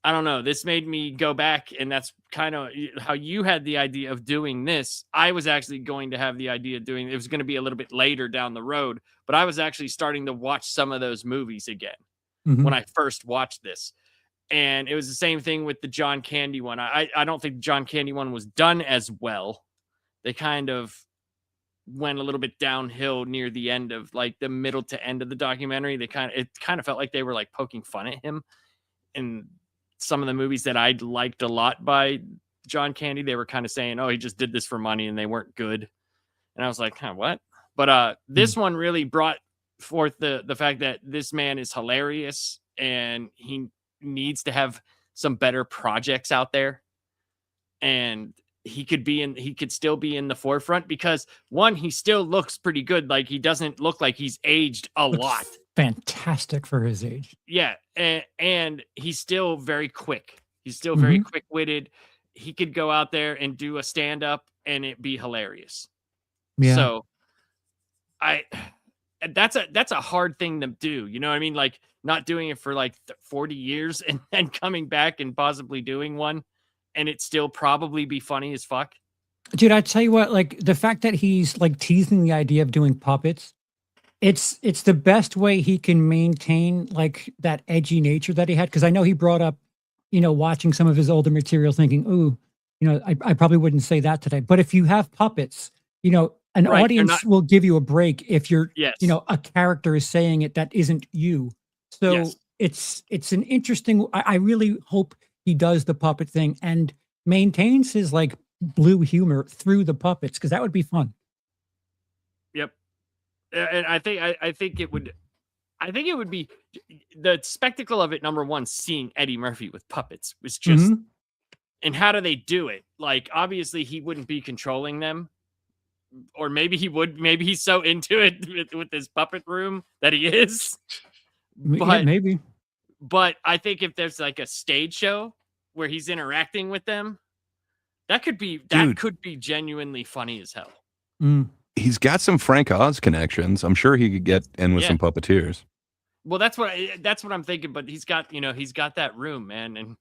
I don't know, this made me go back, and that's kind of how you had the idea of doing this. I was actually going to have the idea of doing it. Was going to be a little bit later down the road, but I was actually starting to watch some of those movies again when I first watched this. And it was the same thing with the John Candy one. I don't think the John Candy one was done as well. They kind of went a little bit downhill near the end of like the middle to end of the documentary. It kind of felt like they were like poking fun at him. And some of the movies that I liked a lot by John Candy, they were kind of saying, oh, he just did this for money, and they weren't good. And I was like, what? But this one really brought forth the fact that this man is hilarious, and he needs to have some better projects out there, and he could still be in the forefront because one, he still looks pretty good. Like he doesn't look like he's aged a lot. Fantastic for his age. Yeah. And he's still very quick. He's still very quick-witted. He could go out there and do a stand-up and it be hilarious. Yeah. So that's a hard thing to do. You know what I mean? Like not doing it for like 40 years and then coming back and possibly doing one, and it still probably be funny as fuck. Dude, I tell you what, like the fact that he's like teasing the idea of doing puppets, it's the best way he can maintain like that edgy nature that he had. Cause I know he brought up, watching some of his older material thinking, ooh, I probably wouldn't say that today. But if you have puppets, an Right, audience will give you a break if you're, Yes. A character is saying it that isn't you. So Yes. it's an interesting, I really hope he does the puppet thing and maintains his like blue humor through the puppets, because that would be fun. Yep. And I think it would be the spectacle of it. Number one, seeing Eddie Murphy with puppets was just, and how do they do it? Like, obviously he wouldn't be controlling them, or maybe he would, maybe he's so into it with his puppet room that he is, Yeah, maybe. but I think if there's like a stage show where he's interacting with them, that could be genuinely funny as hell. He's got some Frank Oz connections. I'm sure he could get in with some puppeteers. Well, that's what I'm thinking. But he's got that room, man, and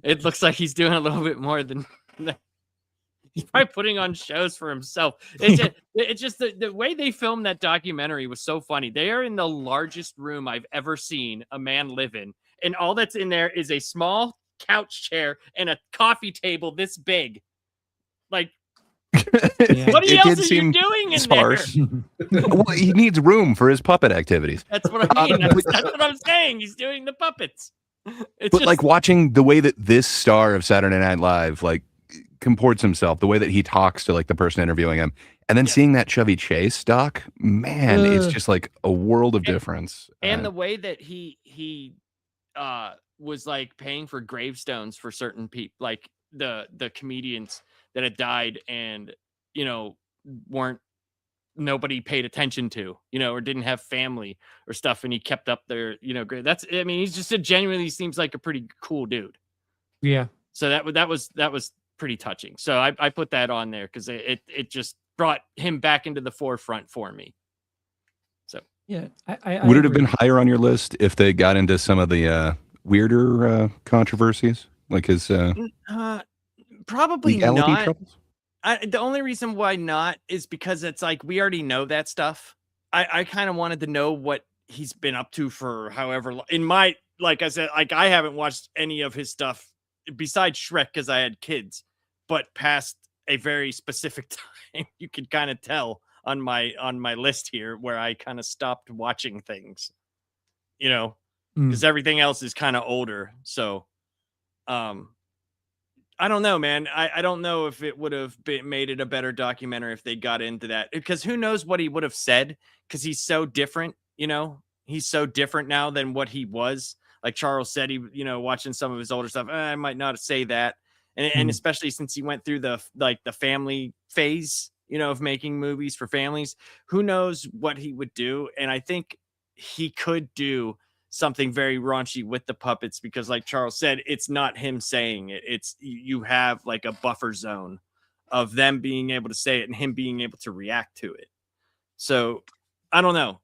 it looks like he's doing a little bit more than he's probably putting on shows for himself. It's just the way they filmed that documentary was so funny. They are in the largest room I've ever seen a man live in, and all that's in there is a small couch chair and a coffee table this big. Like, what else are you doing in there? Well, he needs room for his puppet activities. That's what I mean. That's what I'm saying. He's doing the puppets. But like watching the way that this star of Saturday Night Live like comports himself, the way that he talks to like the person interviewing him, and then seeing that Chevy Chase doc, man, it's just like a world of difference. And the way that he was like paying for gravestones for certain people, like the comedians that had died and nobody paid attention to, or didn't have family or stuff, and he kept up their he's just genuinely seems like a pretty cool dude. Yeah. So that was pretty touching. So I put that on there because it just brought him back into the forefront for me. So Yeah. Would it have agree. been higher on your list if they got into some of the weirder controversies, like his probably legality not. troubles? The only reason why not is because it's like we already know that stuff. I kind of wanted to know what he's been up to for however long. In my, like I said, like I haven't watched any of his stuff besides Shrek because I had kids, but past a very specific time, you could kind of tell on my list here where I kind of stopped watching things, because everything else is kind of older. So, I don't know, man. I don't know if it would have made it a better documentary if they got into that, because who knows what he would have said, because he's so different, he's so different now than what he was. Like Charles said, he, watching some of his older stuff, I might not say that. And especially since he went through the family phase, of making movies for families, who knows what he would do. And I think he could do something very raunchy with the puppets, because like Charles said, it's not him saying it. It's you have like a buffer zone of them being able to say it and him being able to react to it. So I don't know.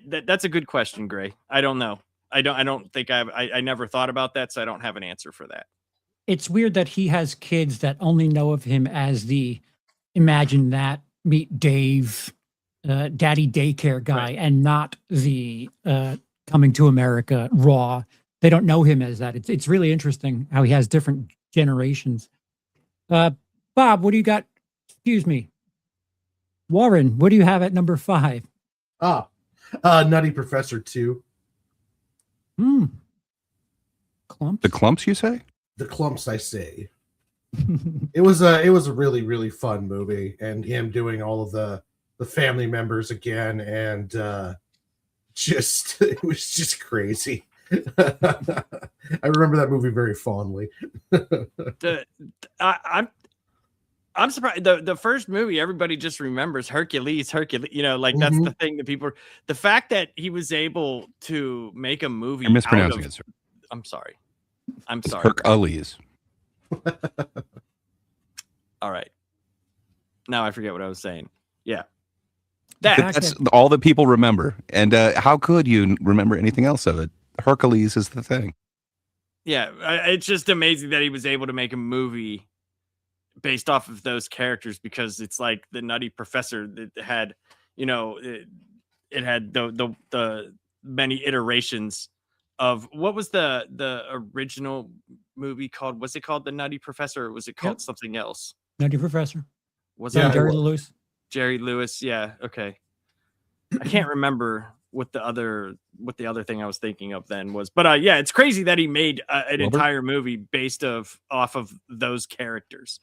That's a good question, Gray. I don't know. I don't think I never thought about that. So I don't have an answer for that. It's weird that he has kids that only know of him as the Imagine That, Meet Dave, daddy daycare guy, Right. and not the Coming to America raw. They don't know him as that. It's really interesting how he has different generations. Bob, what do you got? Excuse me. Warren, what do you have at number 5? Nutty Professor 2. Clumps? The Clumps, you say? The Clumps, I say. It was a really, really fun movie, and him doing all of the family members again, and it was just crazy. I remember that movie very fondly. I'm surprised. The first movie everybody just remembers Hercules. That's the thing that people. The fact that he was able to make a movie. You're mispronouncing it, sir. I'm sorry. Hercules. All right. Now I forget what I was saying. Yeah. That's all that people remember. And how could you remember anything else of it? Hercules is the thing. Yeah. It's just amazing that he was able to make a movie based off of those characters, because it's like the Nutty Professor that had, it had the many iterations of what was the original movie called? Was it called The Nutty Professor, or was it called something else? Nutty Professor. Was it that Jerry Lewis? Jerry Lewis, yeah. Okay. I can't remember what the other thing I was thinking of then was, but yeah, it's crazy that he made an entire movie based off of those characters,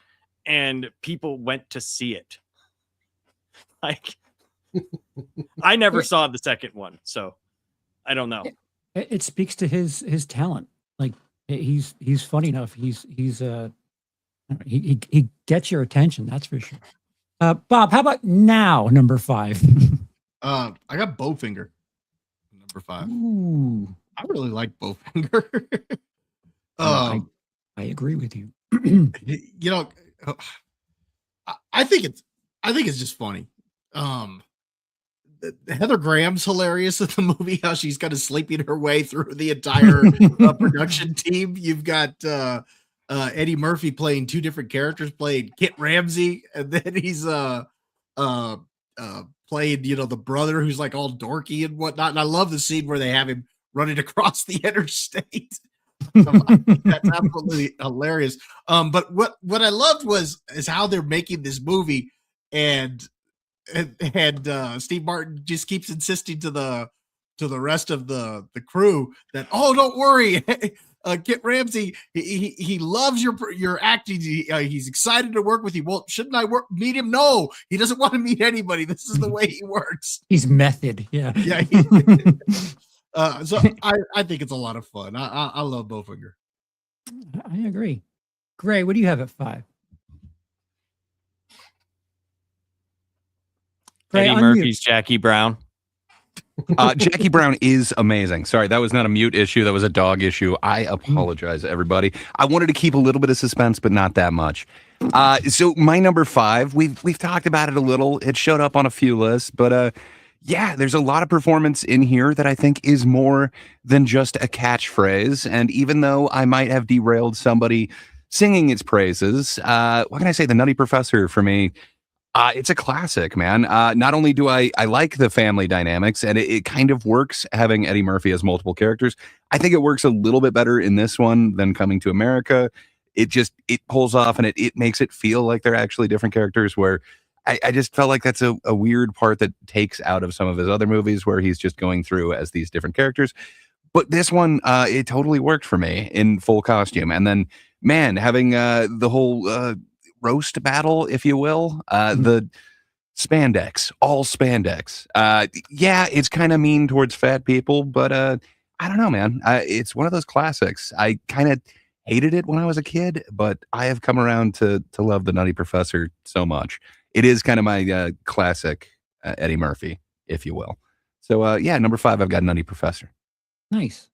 and people went to see it. Like, I never saw the second one, so I don't know. It speaks to his talent. Like, he's funny enough. He gets your attention. That's for sure. Bob, how about now? Number 5. I got Bowfinger. Number 5. Ooh, I really like Bowfinger. I agree with you. I think it's just funny. Heather Graham's hilarious in the movie, how she's kind of sleeping her way through the entire production team. You've got Eddie Murphy playing 2 different characters, playing Kit Ramsey, and then he's playing, the brother who's like all dorky and whatnot. And I love the scene where they have him running across the interstate. That's absolutely hilarious. But what I loved is how they're making this movie, and Steve Martin just keeps insisting to the rest of the crew that, oh, don't worry, Kit Ramsey, he loves your acting. He's excited to work with you. Well, shouldn't I meet him? No, he doesn't want to meet anybody. This is the way he works. He's method. Yeah. Yeah. So I think it's a lot of fun. I love Bowfinger. I agree. Gray, what do you have at 5? Gray, Eddie Murphy's Jackie Brown. Jackie Brown is amazing. Sorry, that was not a mute issue. That was a dog issue. I apologize, everybody. I wanted to keep a little bit of suspense, but not that much. So my number 5, we've talked about it a little. It showed up on a few lists, but yeah, there's a lot of performance in here that I think is more than just a catchphrase. And even though I might have derailed somebody singing its praises, what can I say? The Nutty Professor for me. It's a classic, man. Not only do I like the family dynamics, and it kind of works having Eddie Murphy as multiple characters. I think it works a little bit better in this one than Coming to America. It pulls off, and it makes it feel like they're actually different characters, where I just felt like that's a weird part that takes out of some of his other movies where he's just going through as these different characters. But this one, it totally worked for me in full costume. And then, man, having the whole roast battle, if you will, the spandex, all spandex. Yeah, it's kind of mean towards fat people, but I don't know, man. It's one of those classics. I kind of hated it when I was a kid, but I have come around to love the Nutty Professor so much. It is kind of my classic Eddie Murphy, if you will. So yeah, number 5, I've got Nutty Professor. Nice.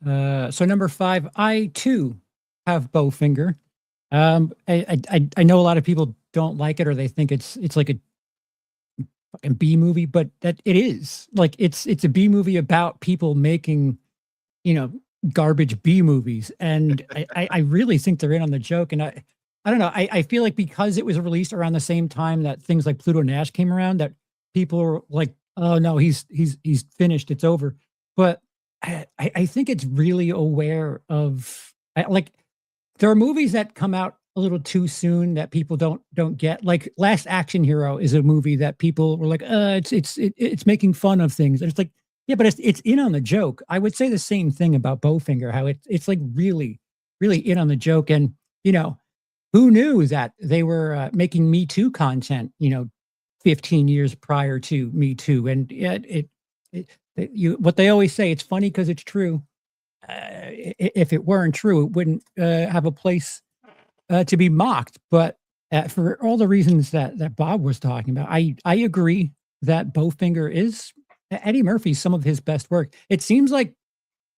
So number 5, I too have Bowfinger. I know a lot of people don't like it, or they think it's like a fucking B movie, but that it is. Like it's a B movie about people making, garbage B movies, and I really think they're in on the joke. And I don't know. I feel like because it was released around the same time that things like Pluto Nash came around, that people were like, "Oh no, he's finished. It's over." But I think it's really aware of like. There are movies that come out a little too soon that people don't get. Like Last Action Hero is a movie that people were like, it's making fun of things. And it's like, yeah, but it's in on the joke. I would say the same thing about Bowfinger, how it's like really, really in on the joke. And who knew that they were making Me Too content, 15 years prior to Me Too. And yeah, what they always say, it's funny because it's true. If it weren't true, it wouldn't have a place to be mocked. But for all the reasons that Bob was talking about, I agree that Bowfinger is Eddie Murphy's some of his best work. It seems like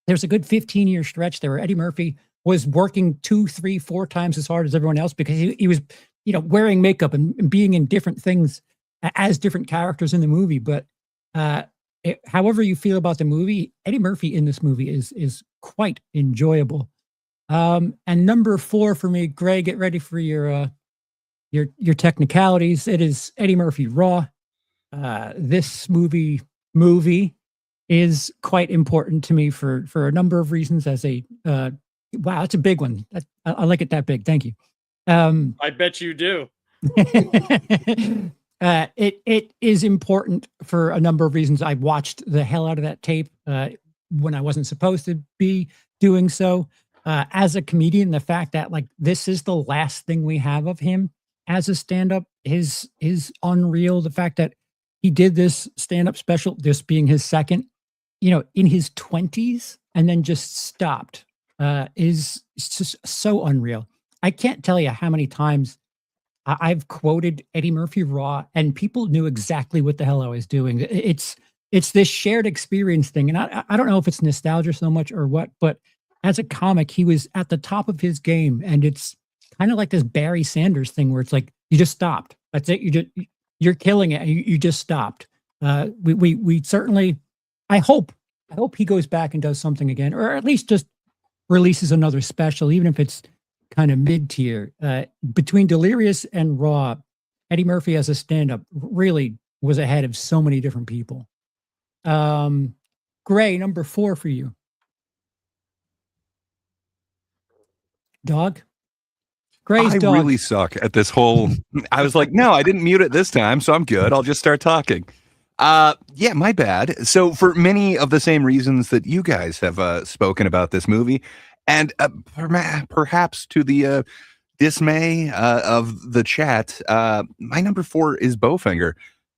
there's a good 15-year stretch there where Eddie Murphy was working 2, 3, 4 times as hard as everyone else because he was, wearing makeup and being in different things as different characters in the movie. But however you feel about the movie, Eddie Murphy in this movie is quite enjoyable. And number 4 for me, Gray, get ready for your technicalities. It is Eddie Murphy Raw. This movie is quite important to me for a number of reasons. As a wow, that's a big one. I like it that big. Thank you. I bet you do. It is important for a number of reasons. I watched the hell out of that tape when I wasn't supposed to be doing so. As a comedian, the fact that like this is the last thing we have of him as a stand-up is unreal. The fact that he did this stand-up special, this being his second, in his 20s, and then just stopped, is just so unreal. I can't tell you how many times I've quoted Eddie Murphy Raw, and people knew exactly what the hell I was doing. It's this shared experience thing, and I don't know if it's nostalgia so much or what, but as a comic, he was at the top of his game, and it's kind of like this Barry Sanders thing where it's like you just stopped. That's it. You're killing it. You just stopped. We certainly. I hope he goes back and does something again, or at least just releases another special, even if it's kind of mid-tier. Between Delirious and Raw, Eddie Murphy as a stand-up really was ahead of so many different people. Gray, number 4 for you. Dog? Gray's dog. I really suck at this whole. I was like, no, I didn't mute it this time, so I'm good. I'll just start talking. Yeah, my bad. So for many of the same reasons that you guys have spoken about this movie, and perhaps to the dismay of the chat, my number 4 is Bowfinger.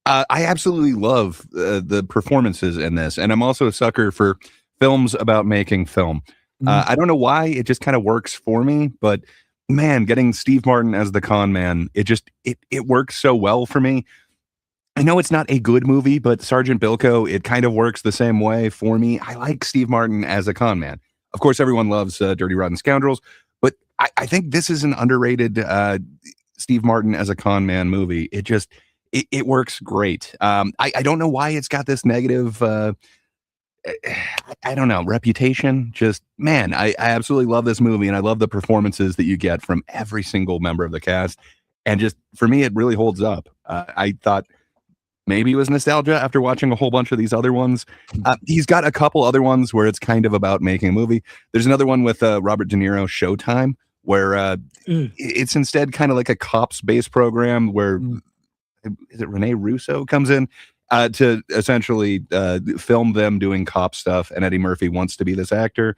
I absolutely love the performances in this, and I'm also a sucker for films about making film. I don't know why, it just kind of works for me, but man, getting Steve Martin as the con man, it works so well for me. I know it's not a good movie, but Sergeant Bilko, it kind of works the same way for me. I like Steve Martin as a con man. Of course, everyone loves Dirty Rotten Scoundrels, but I think this is an underrated Steve Martin as a con man movie. It works great. I don't know why it's got this negative, I don't know, reputation. Just, man, I absolutely love this movie, and I love the performances that you get from every single member of the cast. And just, for me, it really holds up. I thought maybe it was nostalgia after watching a whole bunch of these other ones. He's got a couple other ones where it's kind of about making a movie. There's another one with Robert De Niro, Showtime, where it's instead kind of like a cops-based program where is it Rene Russo comes in to essentially film them doing cop stuff, and Eddie Murphy wants to be this actor.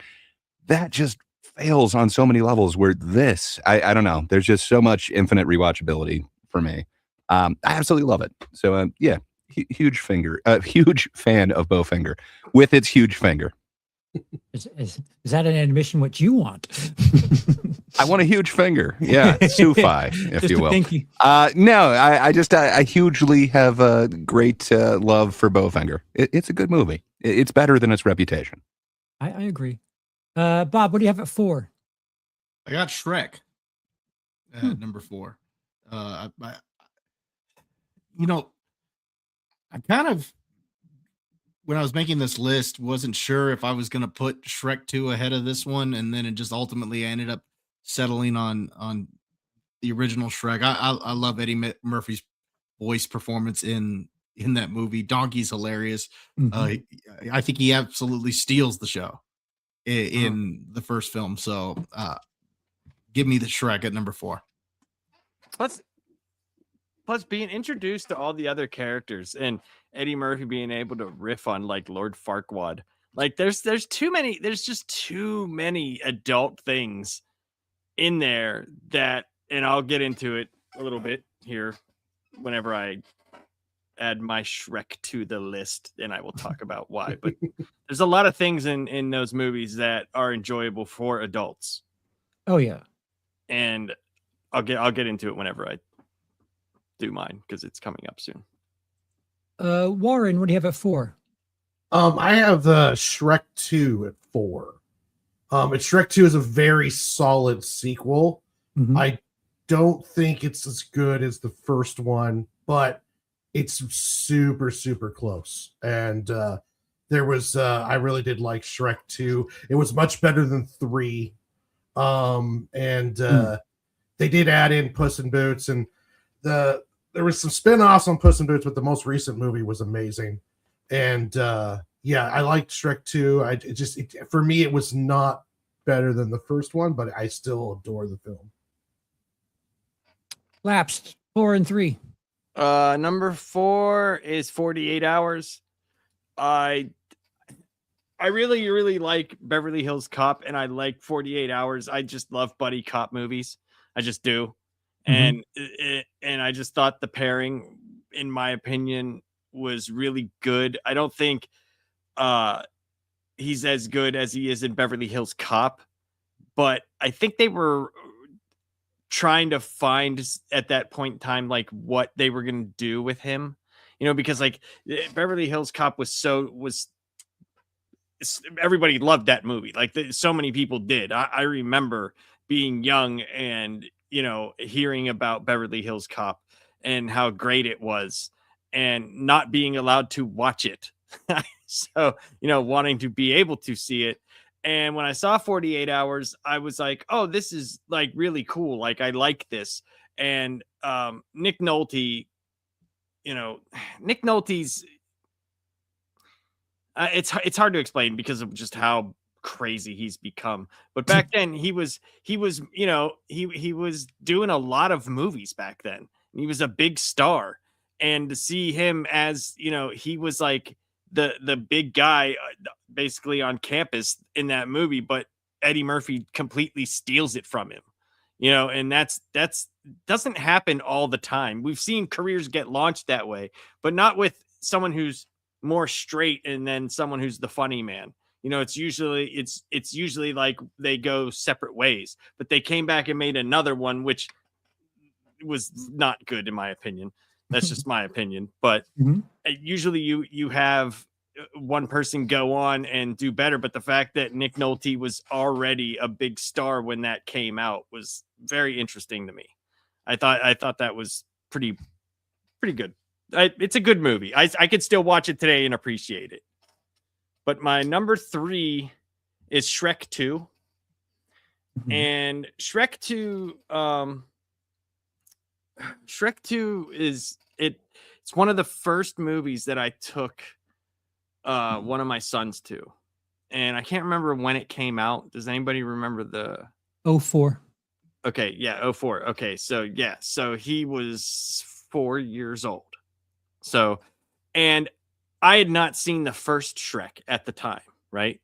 That just fails on so many levels, where this, I don't know, there's just so much infinite rewatchability for me. I absolutely love it. So yeah, huge fan of Bowfinger with its huge finger. Is that an admission what you want? I want a huge finger. Yeah, Sufi, if Just you will. Thank you. No, I hugely have a great love for Bowfinger. It's a good movie. It's better than its reputation. I agree. Bob, what do you have at 4? I got Shrek at number 4. I kind of, when I was making this list, wasn't sure if I was going to put Shrek 2 ahead of this one, and then it just ultimately I ended up settling on the original Shrek. I love Eddie Murphy's voice performance in that movie. Donkey's hilarious. I think he absolutely steals the show in the first film. So give me the Shrek at number 4. Plus being introduced to all the other characters and Eddie Murphy being able to riff on like Lord Farquaad. Like there's just too many adult things in there that, and I'll get into it a little bit here whenever I add my Shrek to the list, and I will talk about why. But there's a lot of things in those movies that are enjoyable for adults. Oh yeah. And I'll get into it whenever I do mine, because it's coming up soon. Warren, what do you have at 4? I have the Shrek 2 at 4. And Shrek 2 is a very solid sequel. I don't think it's as good as the first one, but it's super, super close. And there was I really did like Shrek 2. It was much better than 3. They did add in Puss in Boots, and there was some spin-offs on Puss in Boots, but the most recent movie was amazing. And yeah, I liked Shrek 2. For me, it was not better than the first one, but I still adore the film. Lapsed 4 and 3. Number 4 is 48 Hours. I really, really like Beverly Hills Cop, and I like 48 Hours. I just love buddy cop movies. I just do. And I just thought the pairing, in my opinion, was really good. I don't think he's as good as he is in Beverly Hills Cop, but I think they were trying to find at that point in time like what they were going to do with him, because like Beverly Hills Cop was everybody loved that movie. Like so many people did. I remember being young and hearing about Beverly Hills Cop and how great it was, and not being allowed to watch it. So, wanting to be able to see it. And when I saw 48 Hours, I was like, oh, this is like really cool. Like, I like this. And Nick Nolte, Nick Nolte's, it's hard to explain because of just how crazy he's become. But back then he was doing a lot of movies back then. He was a big star, and to see him as he was like the big guy basically on campus in that movie, but Eddie Murphy completely steals it from him, and that's doesn't happen all the time. We've seen careers get launched that way, but not with someone who's more straight and then someone who's the funny man. It's usually like they go separate ways, but they came back and made another one, which was not good in my opinion. That's just my opinion. But usually you have one person go on and do better. But the fact that Nick Nolte was already a big star when that came out was very interesting to me. I thought that was pretty good. It's a good movie. I could still watch it today and appreciate it. But my number 3 is Shrek 2. And Shrek 2, Shrek 2 it's one of the first movies that I took one of my sons to. And I can't remember when it came out. Does anybody remember the 04? Okay, yeah, 04. Okay, so he was 4 years old. So, and I had not seen the first Shrek at the time, right?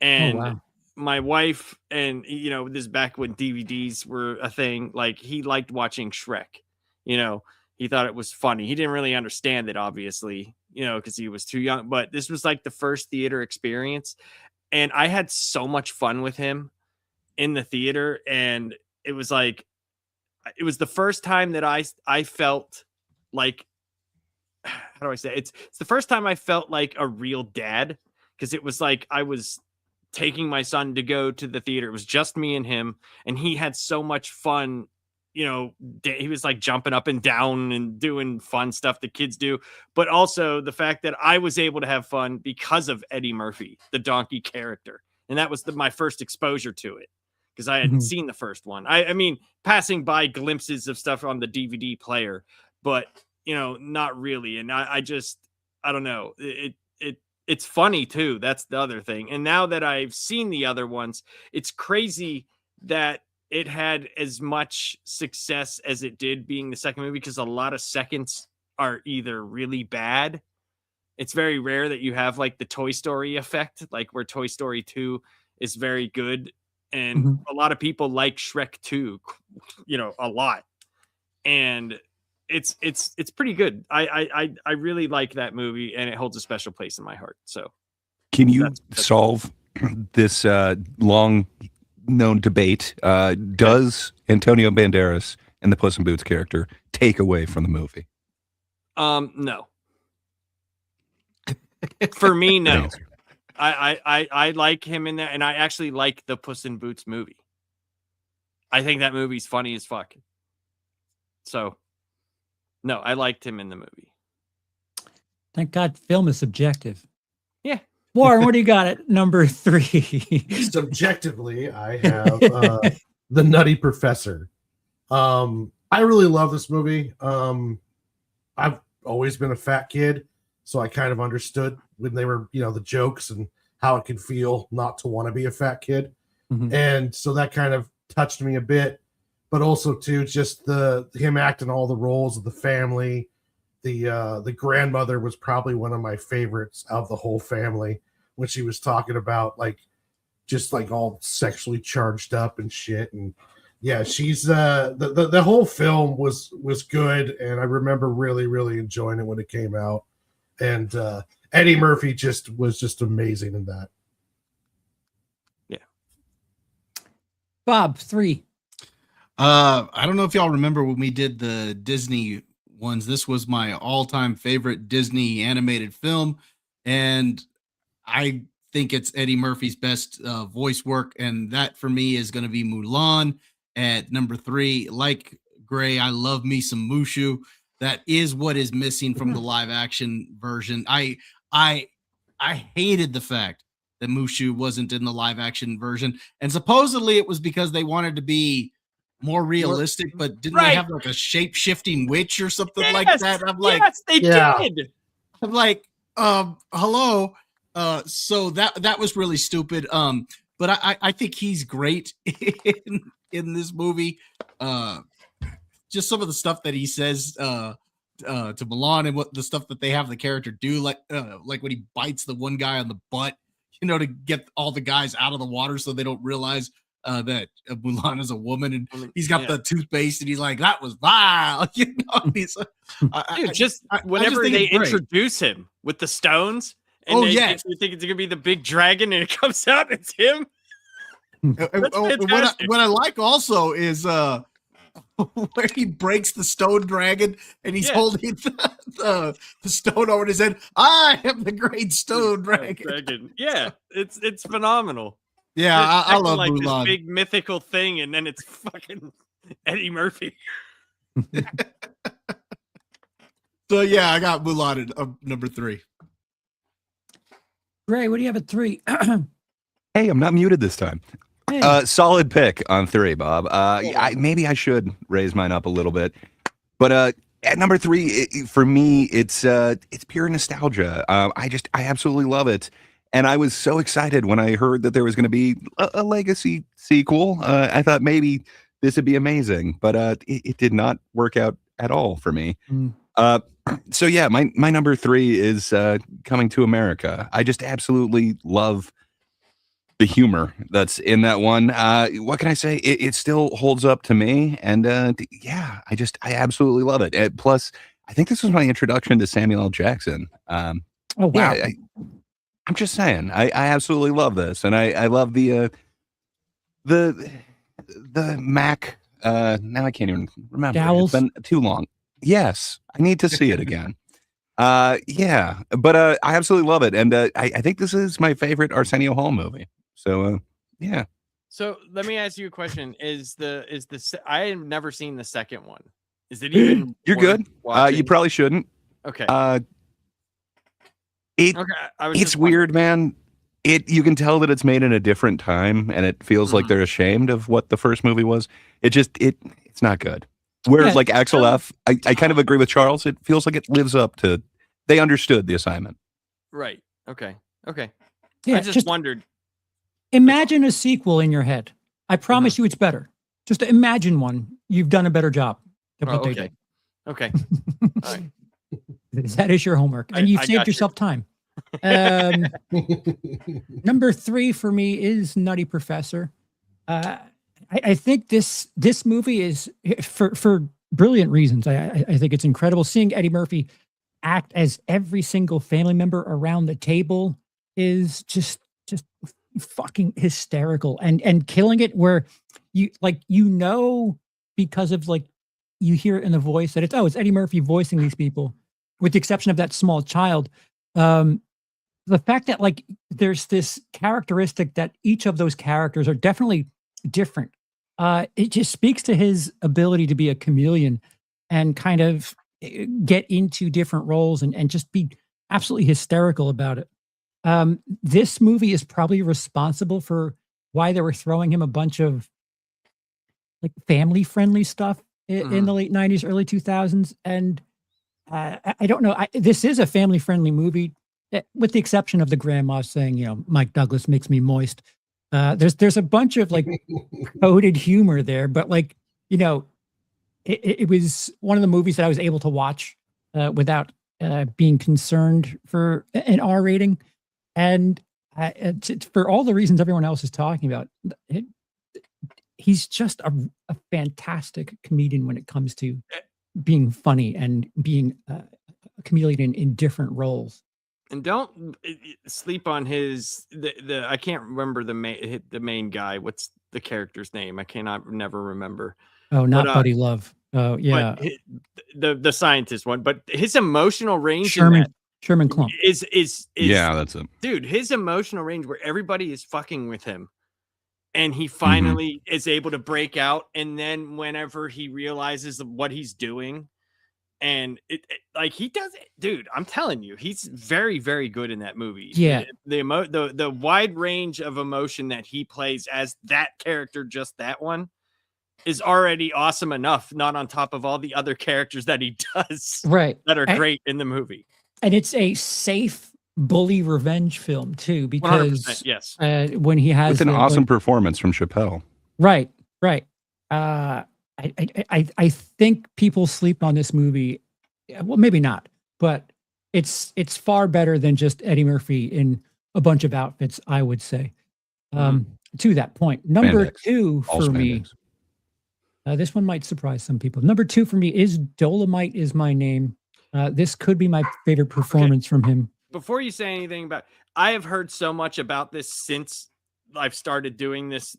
And my wife, and this is back when DVDs were a thing, like he liked watching Shrek. He thought it was funny. He didn't really understand it, obviously, because he was too young. But this was like the first theater experience. And I had so much fun with him in the theater. And it was like, it was the first time that I felt like, how do I say it? It's the first time I felt like a real dad, because it was like I was taking my son to go to the theater. It was just me and him, and he had so much fun. He was like jumping up and down and doing fun stuff that kids do, but also the fact that I was able to have fun because of Eddie Murphy, the donkey character. And that was my first exposure to it, because I hadn't seen the first one. I mean, passing by glimpses of stuff on the DVD player, but not really. And I don't know. It's funny too. That's the other thing. And now that I've seen the other ones, it's crazy that it had as much success as it did being the second movie, because a lot of seconds are either really bad. It's very rare that you have like the Toy Story effect, like where Toy Story 2 is very good. And a lot of people like Shrek 2, a lot. And it's pretty good. I really like that movie, and it holds a special place in my heart. So can you solve this long known debate? Does Antonio Banderas and the Puss in Boots character take away from the movie? No. For me, no. I like him in that, and I actually like the Puss in Boots movie. I think that movie's funny as fuck. So, no, I liked him in the movie. Thank God film is subjective. Yeah. Warren, what do you got at number 3? Subjectively, I have the Nutty Professor. I really love this movie. I've always been a fat kid, so I kind of understood when they were, the jokes and how it could feel not to want to be a fat kid. And so that kind of touched me a bit, but also too, just him acting all the roles of the family. The grandmother was probably one of my favorites of the whole family, when she was talking about just all sexually charged up and shit. And yeah, she's the whole film was good, and I remember really, really enjoying it when it came out. And Eddie Murphy was just amazing in that. Yeah. Bob, 3. I don't know if y'all remember when we did the Disney ones. This was my all-time favorite Disney animated film, and I think it's Eddie Murphy's best voice work, and that for me is going to be Mulan at number 3. Like Gray, I love me some Mushu. That is what is missing from the live action version. I hated the fact that Mushu wasn't in the live action version, and supposedly it was because they wanted to be more realistic, but didn't they have like a shape-shifting witch or something like that? I'm like, yes, they did. I'm like, hello. So that was really stupid. But I think he's great in this movie. Just some of the stuff that he says to Milan, and what the stuff that they have the character do, like when he bites the one guy on the butt, to get all the guys out of the water so they don't realize that Mulan is a woman, and he's got the toothpaste, and he's like, that was vile. He's whenever they introduce him with the stones, and you think it's gonna be the big dragon, and it comes out, it's him. What I like also is where he breaks the stone dragon and he's holding the stone over his head. I am the great stone dragon. Yeah, it's phenomenal. Yeah, I love like Mulan. this big mythical thing, and then it's fucking Eddie Murphy. So yeah, I got Mulan at number 3. Ray, what do you have at 3? Hey, I'm not muted this time. Hey. Solid pick on 3, Bob. Maybe I should raise mine up a little bit, but at number 3, for me, it's pure nostalgia. I absolutely love it, and I was so excited when I heard that there was going to be a legacy sequel. I thought maybe this would be amazing, but it did not work out at all for me. So yeah, my number 3 is Coming to America. I just absolutely love the humor that's in that one. What can I say? It still holds up to me, and yeah, I absolutely love it. Plus, I think this was my introduction to Samuel L. Jackson. Oh wow! Yeah, I'm just saying, I absolutely love this, and I love the Mac. Now I can't even remember. Dowels? It's been too long. Yes, I need to see it again. Yeah, but I absolutely love it, and I think this is my favorite Arsenio Hall movie. So yeah. So let me ask you a question: I have never seen the second one. Is it even? You're good. You probably shouldn't. Okay. It's weird, man. You can tell that it's made in a different time, and it feels like they're ashamed of what the first movie was. It's not good. Whereas like Axel F, I kind of agree with Charles. It feels like it lives up to. They understood the assignment. Right. Okay. Yeah, I just wondered. Imagine a sequel in your head. I promise you, it's better. Just imagine one. You've done a better job than what they did. Okay. All right. That is your homework, and you've saved yourself time. Number 3 for me is Nutty Professor. I think this movie is for brilliant reasons. I think it's incredible seeing Eddie Murphy act as every single family member around the table is just fucking hysterical and killing it, where because of you hear it in the voice that it's Eddie Murphy voicing these people, with the exception of that small child. The fact that there's this characteristic that each of those characters are definitely different. It just speaks to his ability to be a chameleon and kind of get into different roles and just be absolutely hysterical about it. This movie is probably responsible for why they were throwing him a bunch of family friendly stuff in the late 90s, early 2000s. And I don't know. This is a family friendly movie, with the exception of the grandma saying, Mike Douglas makes me moist. There's a bunch of coded humor there, but it was one of the movies that I was able to watch without being concerned for an R rating. And for all the reasons everyone else is talking about, he's just a fantastic comedian when it comes to being funny and being a chameleon in different roles. And don't sleep on the I can't remember the main guy. What's the character's name? I never remember. Oh, not Buddy Love. Oh, yeah. The scientist one, but his emotional range Sherman Klump is yeah, that's it. Dude, his emotional range where everybody is fucking with him and he finally is able to break out, and then whenever he realizes what he's doing, and he does it, dude, I'm telling you, he's very, very good in that movie. Yeah. The wide range of emotion that he plays as that character, just that one, is already awesome enough, not on top of all the other characters that he does that are great in the movie. And it's a safe bully revenge film too, because yes, when he has with an awesome performance from Chappelle. Right. I think people sleep on this movie. Well, maybe not, but it's far better than just Eddie Murphy in a bunch of outfits, I would say. To that point, number Spandex. 2 All for spandex. me. This one might surprise some people. Number 2 for me is Dolomite Is My Name. This could be my favorite performance from him. Before you say anything about, I have heard so much about this since I've started doing this,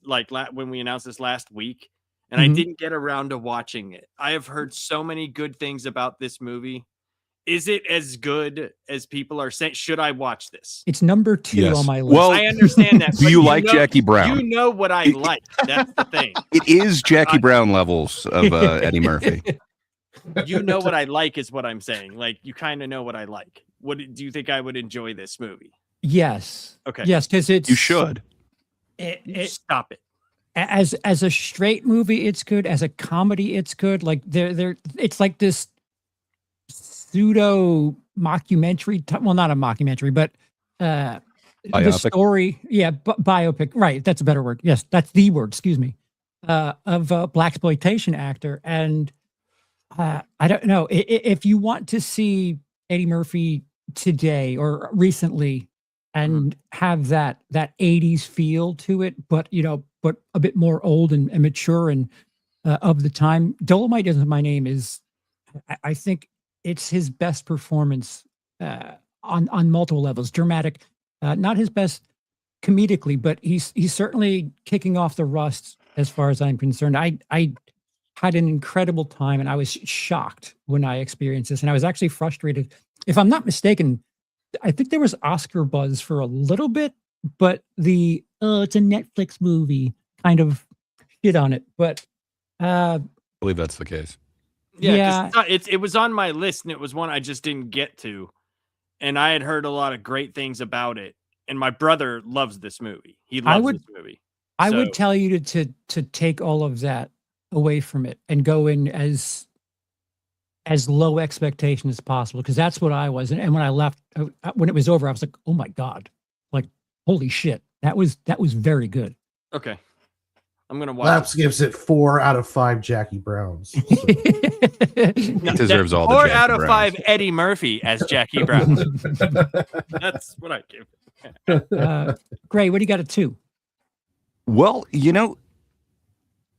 when we announced this last week, and I Mhm. didn't get around to watching it. I have heard so many good things about this movie. Is it as good as people are saying? Should I watch this? It's number 2 Yes. on my list. Well, I understand that. do but you like know, Jackie Brown? You know what I like. That's the thing. It is Jackie Brown levels of Eddie Murphy. You know what I like is what I'm saying. Like, you kind of know what I like. What do you think I would enjoy this movie? Yes. Okay. Yes, because it's You should. Stop it. As a straight movie, it's good. As a comedy, it's good. Like it's like this pseudo mockumentary. Well, not a mockumentary, but the Biopic? story. Yeah, biopic. Right. That's a better word. Yes, that's the word. Excuse me. Of a blaxploitation actor, and I don't know if you want to see Eddie Murphy today or recently and have that 80s feel to it, but but a bit more old and mature and of the time. Dolomite Isn't My Name is, I think it's his best performance on multiple levels. Dramatic, not his best comedically, but he's certainly kicking off the rust as far as I'm concerned. I had an incredible time, and I was shocked when I experienced this, and I was actually frustrated. If I'm not mistaken, I think there was Oscar buzz for a little bit, but it's a Netflix movie kind of shit on it. But I believe that's the case. Yeah, it was on my list, and it was one I just didn't get to, and I had heard a lot of great things about it. And my brother loves this movie. He loves this movie. I would tell you to take all of that away from it and go in as low expectation as possible, because that's what I was. And when I left, when it was over, I was like, oh my God, like, holy shit. That was very good. Okay. I'm going to watch Laps gives it 4 out of 5 Jackie Browns. So. He deserves all the 4 Jackie out of Browns. 5 Eddie Murphy as Jackie Brown. That's what I give. Gray, what do you got at 2? Well,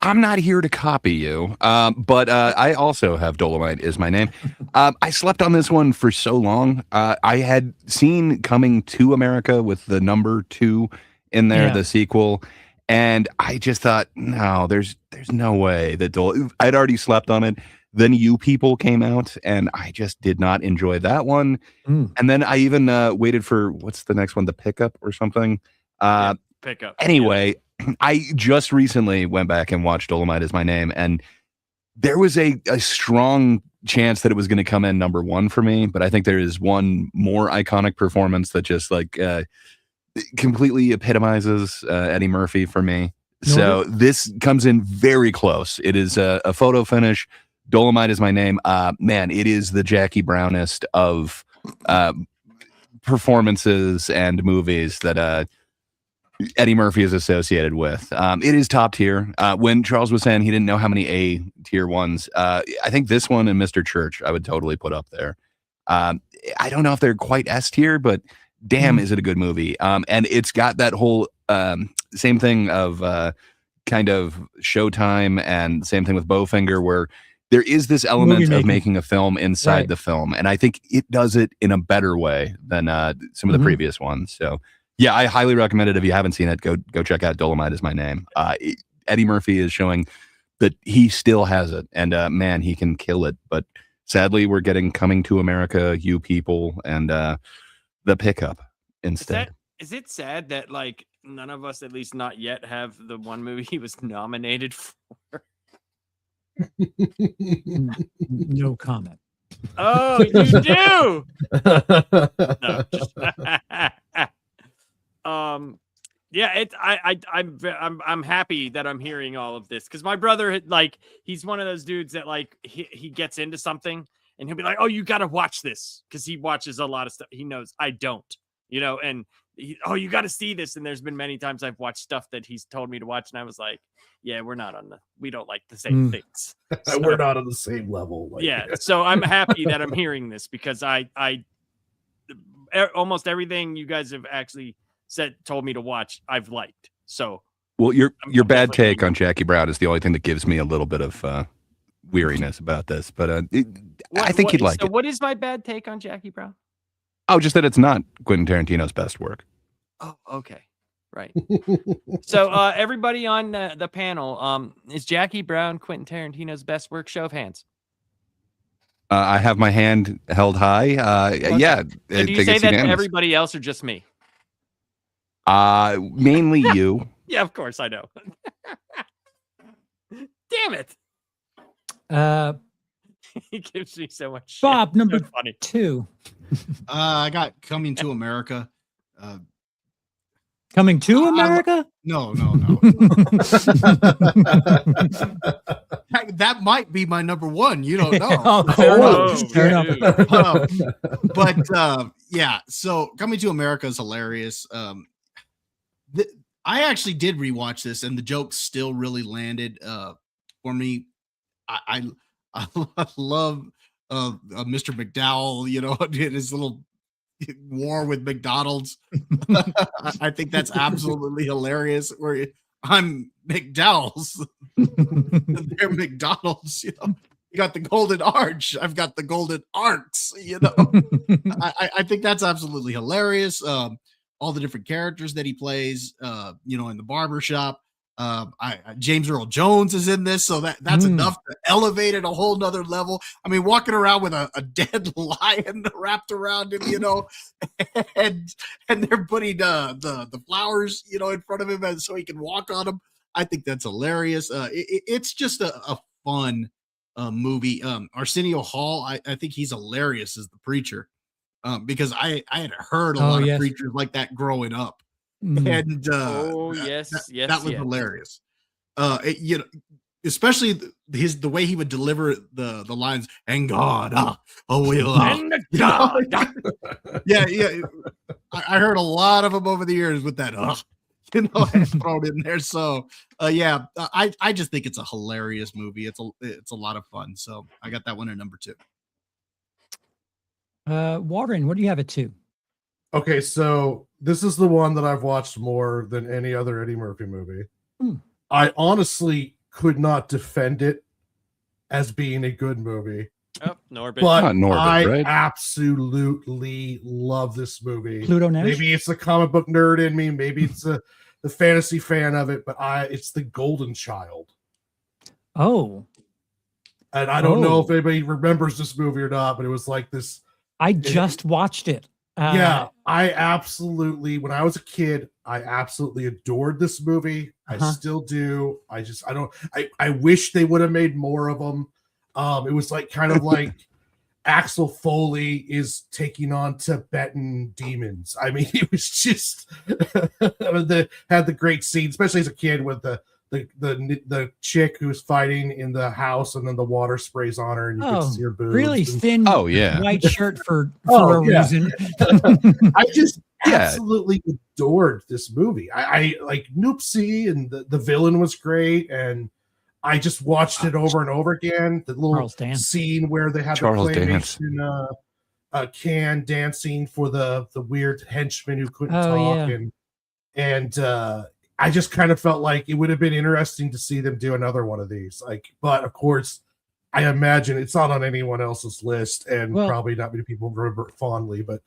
I'm not here to copy you, but I also have Dolomite Is My Name. I slept on this one for so long. I had seen Coming to America with the number 2 in there, the sequel, and I just thought, no, there's no way that I'd already slept on it. Then You People came out, and I just did not enjoy that one. And then I even waited for, what's the next one, The Pickup or something? Pickup. Anyway. I just recently went back and watched Dolomite Is My Name, and there was a strong chance that it was going to come in number 1 for me, but I think there is one more iconic performance that just completely epitomizes Eddie Murphy for me. So this comes in very close. It is a photo finish. Dolomite Is My Name. Man, it is the Jackie Brownest of performances and movies that Eddie Murphy is associated with. It is top tier. When Charles was saying he didn't know how many A tier ones, I think this one and Mr. Church I would totally put up there. I don't know if they're quite S tier, but damn, is it a good movie. And it's got that whole same thing of kind of Showtime, and same thing with Bowfinger, where there is this element of making a film inside the film. And I think it does it in a better way than some of the previous ones. So yeah, I highly recommend it. If you haven't seen it, go check out Dolomite Is My Name. Eddie Murphy is showing that he still has it, and man, he can kill it. But sadly, we're getting Coming to America, You People, and The Pickup instead. Is it sad that like none of us, at least not yet, have the one movie he was nominated for? No comment. Oh, you do. No, just yeah, I'm happy that I'm hearing all of this, because my brother, like, he's one of those dudes that like he gets into something and he'll be like, oh, you got to watch this, because he watches a lot of stuff. He knows I don't, and you got to see this. And there's been many times I've watched stuff that he's told me to watch, and I was like, yeah, we don't like the same things. So, we're not on the same level. Yeah. So I'm happy that I'm hearing this, because I almost everything you guys have actually told me to watch, I've liked. So, well, your bad take on Jackie Brown is the only thing that gives me a little bit of weariness about this, but I think you'd like it. So what is my bad take on Jackie Brown? Oh, just that it's not Quentin Tarantino's best work. Oh, okay. Right. So everybody on the panel, is Jackie Brown Quentin Tarantino's best work? Show of hands. I have my hand held high. Okay. Yeah. So do you say that to everybody else or just me? Mainly you. Yeah, of course I know. Damn it. He gives me so much shit. Bob, number So funny. 2. I got Coming to America. Coming to America? No. That might be my number 1. You don't know. Oh, fair Oh, enough. Fair enough. But yeah, so Coming to America is hilarious. I actually did rewatch this, and the jokes still really landed for me. I love Mr. McDowell, you know, in his little war with McDonald's. I think that's absolutely hilarious. Where I'm McDowell's, they're McDonald's, you know. You got the golden arch. I've got the golden arcs, you know. I think that's absolutely hilarious. All the different characters that he plays, you know, in the barbershop. James Earl Jones is in this, so that's enough to elevate it a whole nother level. I mean, walking around with a dead lion wrapped around him, you know, and they're putting the flowers, you know, in front of him so he can walk on them. I think that's hilarious. It's just a fun movie. Arsenio Hall, I think he's hilarious as the preacher, because I had heard a lot of preachers like that growing up. And that was hilarious. You know, especially the way he would deliver the lines, and God, and God. Yeah. I heard a lot of them over the years with that, you know, thrown in there. So yeah, I just think it's a hilarious movie. It's a lot of fun. So I got that one at number 2. Warren, what do you have at 2? Okay, so this is the one that I've watched more than any other Eddie Murphy movie. I honestly could not defend it as being a good movie. Oh, Norbit. But Norbit, I right? absolutely love this movie. Pluto Nash? Maybe it's the comic book nerd in me. Maybe it's the fantasy fan of it. But it's The Golden Child. Oh. And I don't know if anybody remembers this movie or not, but it was like this. I just watched it. Yeah, I absolutely, when I was a kid, I absolutely adored this movie. I still do. I wish they would have made more of them. It was like kind of like Axel Foley is taking on Tibetan demons. I mean, it was just had the great scene, especially as a kid, with the chick who's fighting in the house, and then the water sprays on her, and you can see her boobs. Really thin white shirt for a reason. I just absolutely adored this movie. I like Noopsy, and the villain was great, and I just watched it over and over again. The little scene where they had the claymation can dancing for the weird henchman who couldn't talk, and I just kind of felt like it would have been interesting to see them do another one of these. Like, but of course, I imagine it's not on anyone else's list, and probably not many people remember it fondly. But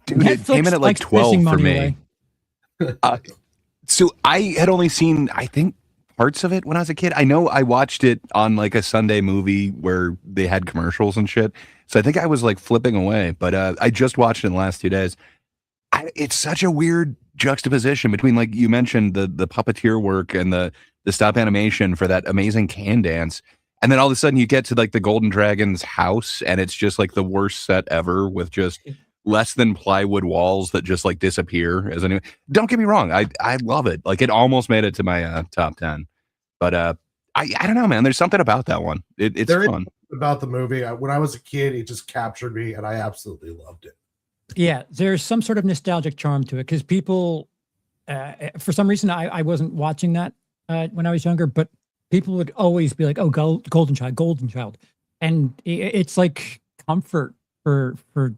dude, it came in at like 12 for me. So I had only seen, I think, parts of it when I was a kid. I know I watched it on like a Sunday movie where they had commercials and shit. So I think I was like flipping away. But I just watched it in the last 2 days. It's such a weird juxtaposition between, like you mentioned, the puppeteer work and the stop animation for that amazing can dance, and then all of a sudden you get to like the Golden Dragon's house, and it's just like the worst set ever with just less than plywood walls that just like disappear. Don't get me wrong, I love it. Like, it almost made it to my top 10, but I don't know, man. There's something about that one. It's fun. About the movie, when I was a kid, it just captured me, and I absolutely loved it. Yeah, there's some sort of nostalgic charm to it, because people, for some reason, I wasn't watching that when I was younger, but people would always be like, "Oh, Golden Child," and it's like comfort for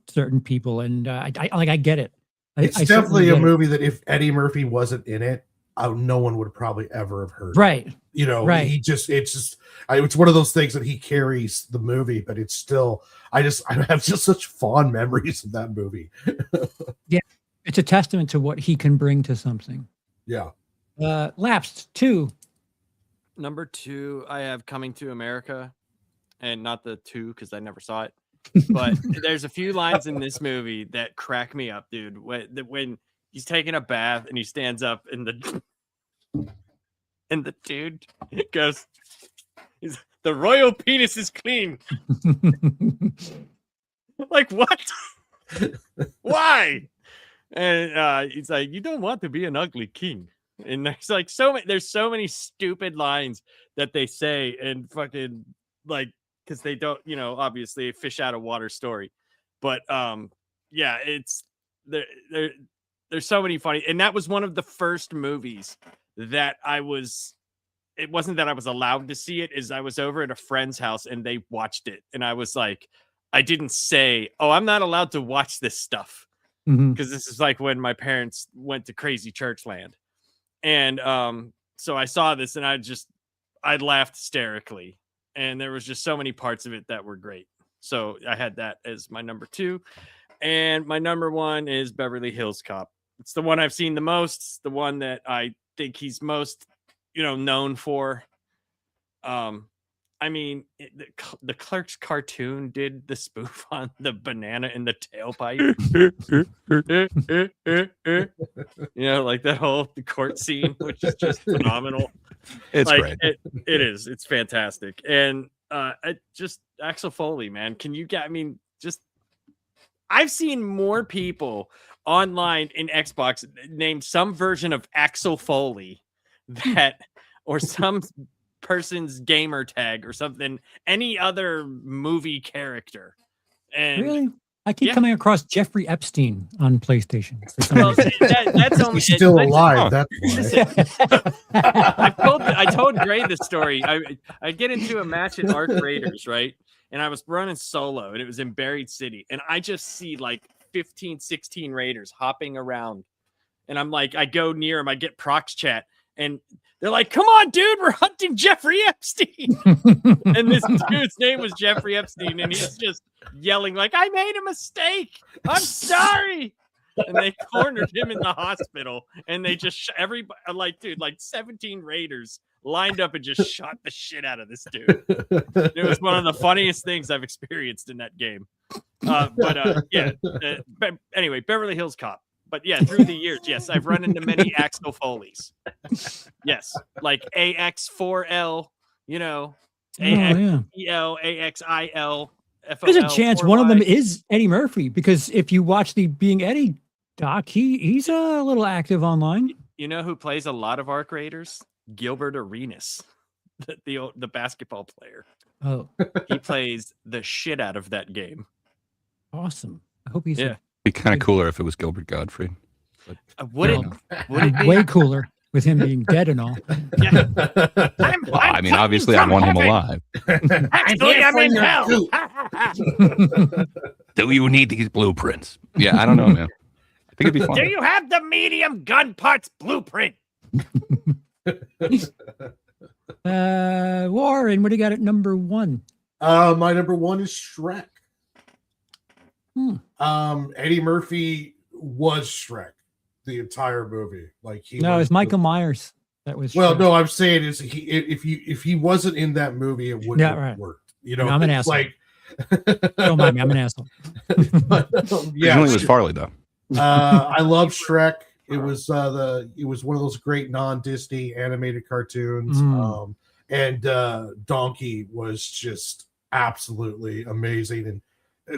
certain people, and I get it. It's definitely a movie that if Eddie Murphy wasn't in it, no one would probably ever have heard. Right. You know, it's one of those things that he carries the movie, but it's still, I have just such fond memories of that movie. Yeah. It's a testament to what he can bring to something. Yeah. Lapsed 2. Number 2, I have Coming to America, and not the 2 because I never saw it. But there's a few lines in this movie that crack me up, dude. When he's taking a bath and he stands up and the dude goes, the royal penis is clean. Like, what? Why? And he's like, you don't want to be an ugly king. And there's like there's so many stupid lines that they say and fucking like, because they don't, obviously a fish out of water story. But yeah, it's there's so many funny, and that was one of the first movies that it wasn't that I was allowed to see it, is I was over at a friend's house and they watched it. And I was like, I didn't say, oh, I'm not allowed to watch this stuff. Because this is like when my parents went to crazy church land. And so I saw this and I laughed hysterically. And there was just so many parts of it that were great. So I had that as my number 2. And my number 1 is Beverly Hills Cop. It's the one I've seen the most. It's the one that I think he's most, known for. I mean, the Clerks cartoon did the spoof on the banana in the tailpipe. Like that whole court scene, which is just phenomenal. It's like, great. It is. It's fantastic. And just Axel Foley, man. I've seen more people online in Xbox named some version of Axel Foley or some person's gamer tag or something, any other movie character. And really, I keep coming across Jeffrey Epstein on PlayStation. Well, that's only He's still alive. That's why. I told Gray this story. I get into a match at Arc Raiders, right? And I was running solo, and it was in Buried City, and I just see like 15, 16 Raiders hopping around, and I'm like, I go near him, I get prox chat, and they're like, come on, dude, we're hunting Jeffrey Epstein. And this dude's name was Jeffrey Epstein, and he's just yelling like, I made a mistake. I'm sorry. And they cornered him in the hospital, and they just everybody, like, dude, like 17 Raiders lined up and just shot the shit out of this dude. It was one of the funniest things I've experienced in that game. Anyway, Beverly Hills Cop. But yeah, through the years, yes, I've run into many Axel Foleys. Yes, like AX4L, AXEL, AXIL, FOL. There's a chance one of them is Eddie Murphy, because if you watch the Being Eddie doc, he's a little active online. You know who plays a lot of Arc Raiders? Gilbert Arenas, the basketball player. Oh, he plays the shit out of that game. Awesome. I hope he's be kind of cooler if it was Gilbert Gottfried. Would it be way cooler with him being dead and all? Yeah. I mean, obviously, I want him alive. Actually, I'm in hell. Do you need these blueprints? Yeah, I don't know, man. I think it'd be fun. Do you have the medium gun parts blueprint? Warren, what do you got at number 1? My number 1 is Shrek. Eddie Murphy was Shrek the entire movie. Like it's Michael Myers. That was Shrek. No, I'm saying is if he wasn't in that movie, it wouldn't have worked. I'm an asshole. Like, don't mind me, I'm an asshole. Yeah, it was Farley though. I love Shrek. It was one of those great non-Disney animated cartoons. And Donkey was just absolutely amazing and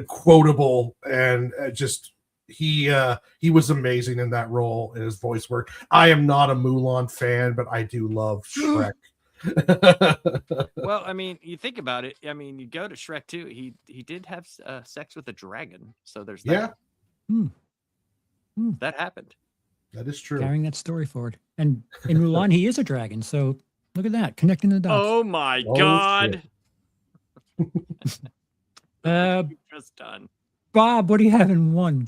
quotable, and he was amazing in that role, and his voice work. I am not a Mulan fan, but I do love Shrek. Well, I mean, you think about it. I mean, you go to Shrek 2. He did have sex with a dragon, so there's that. That happened. That is true. Carrying that story forward, and in Mulan, he is a dragon. So look at that, connecting the dots. Oh my God! Just done. Bob, what do you have in 1?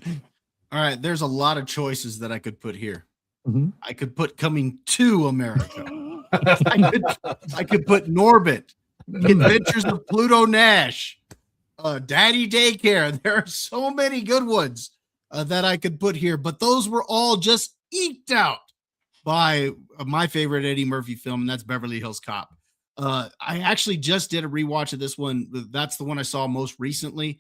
All right, there's a lot of choices that I could put here. Mm-hmm. I could put Coming to America. I could put Norbit, The Adventures of Pluto Nash, Daddy Daycare. There are so many good ones that I could put here, but those were all just eked out by my favorite Eddie Murphy film, and that's Beverly Hills Cop. I actually just did a rewatch of this one. That's the one I saw most recently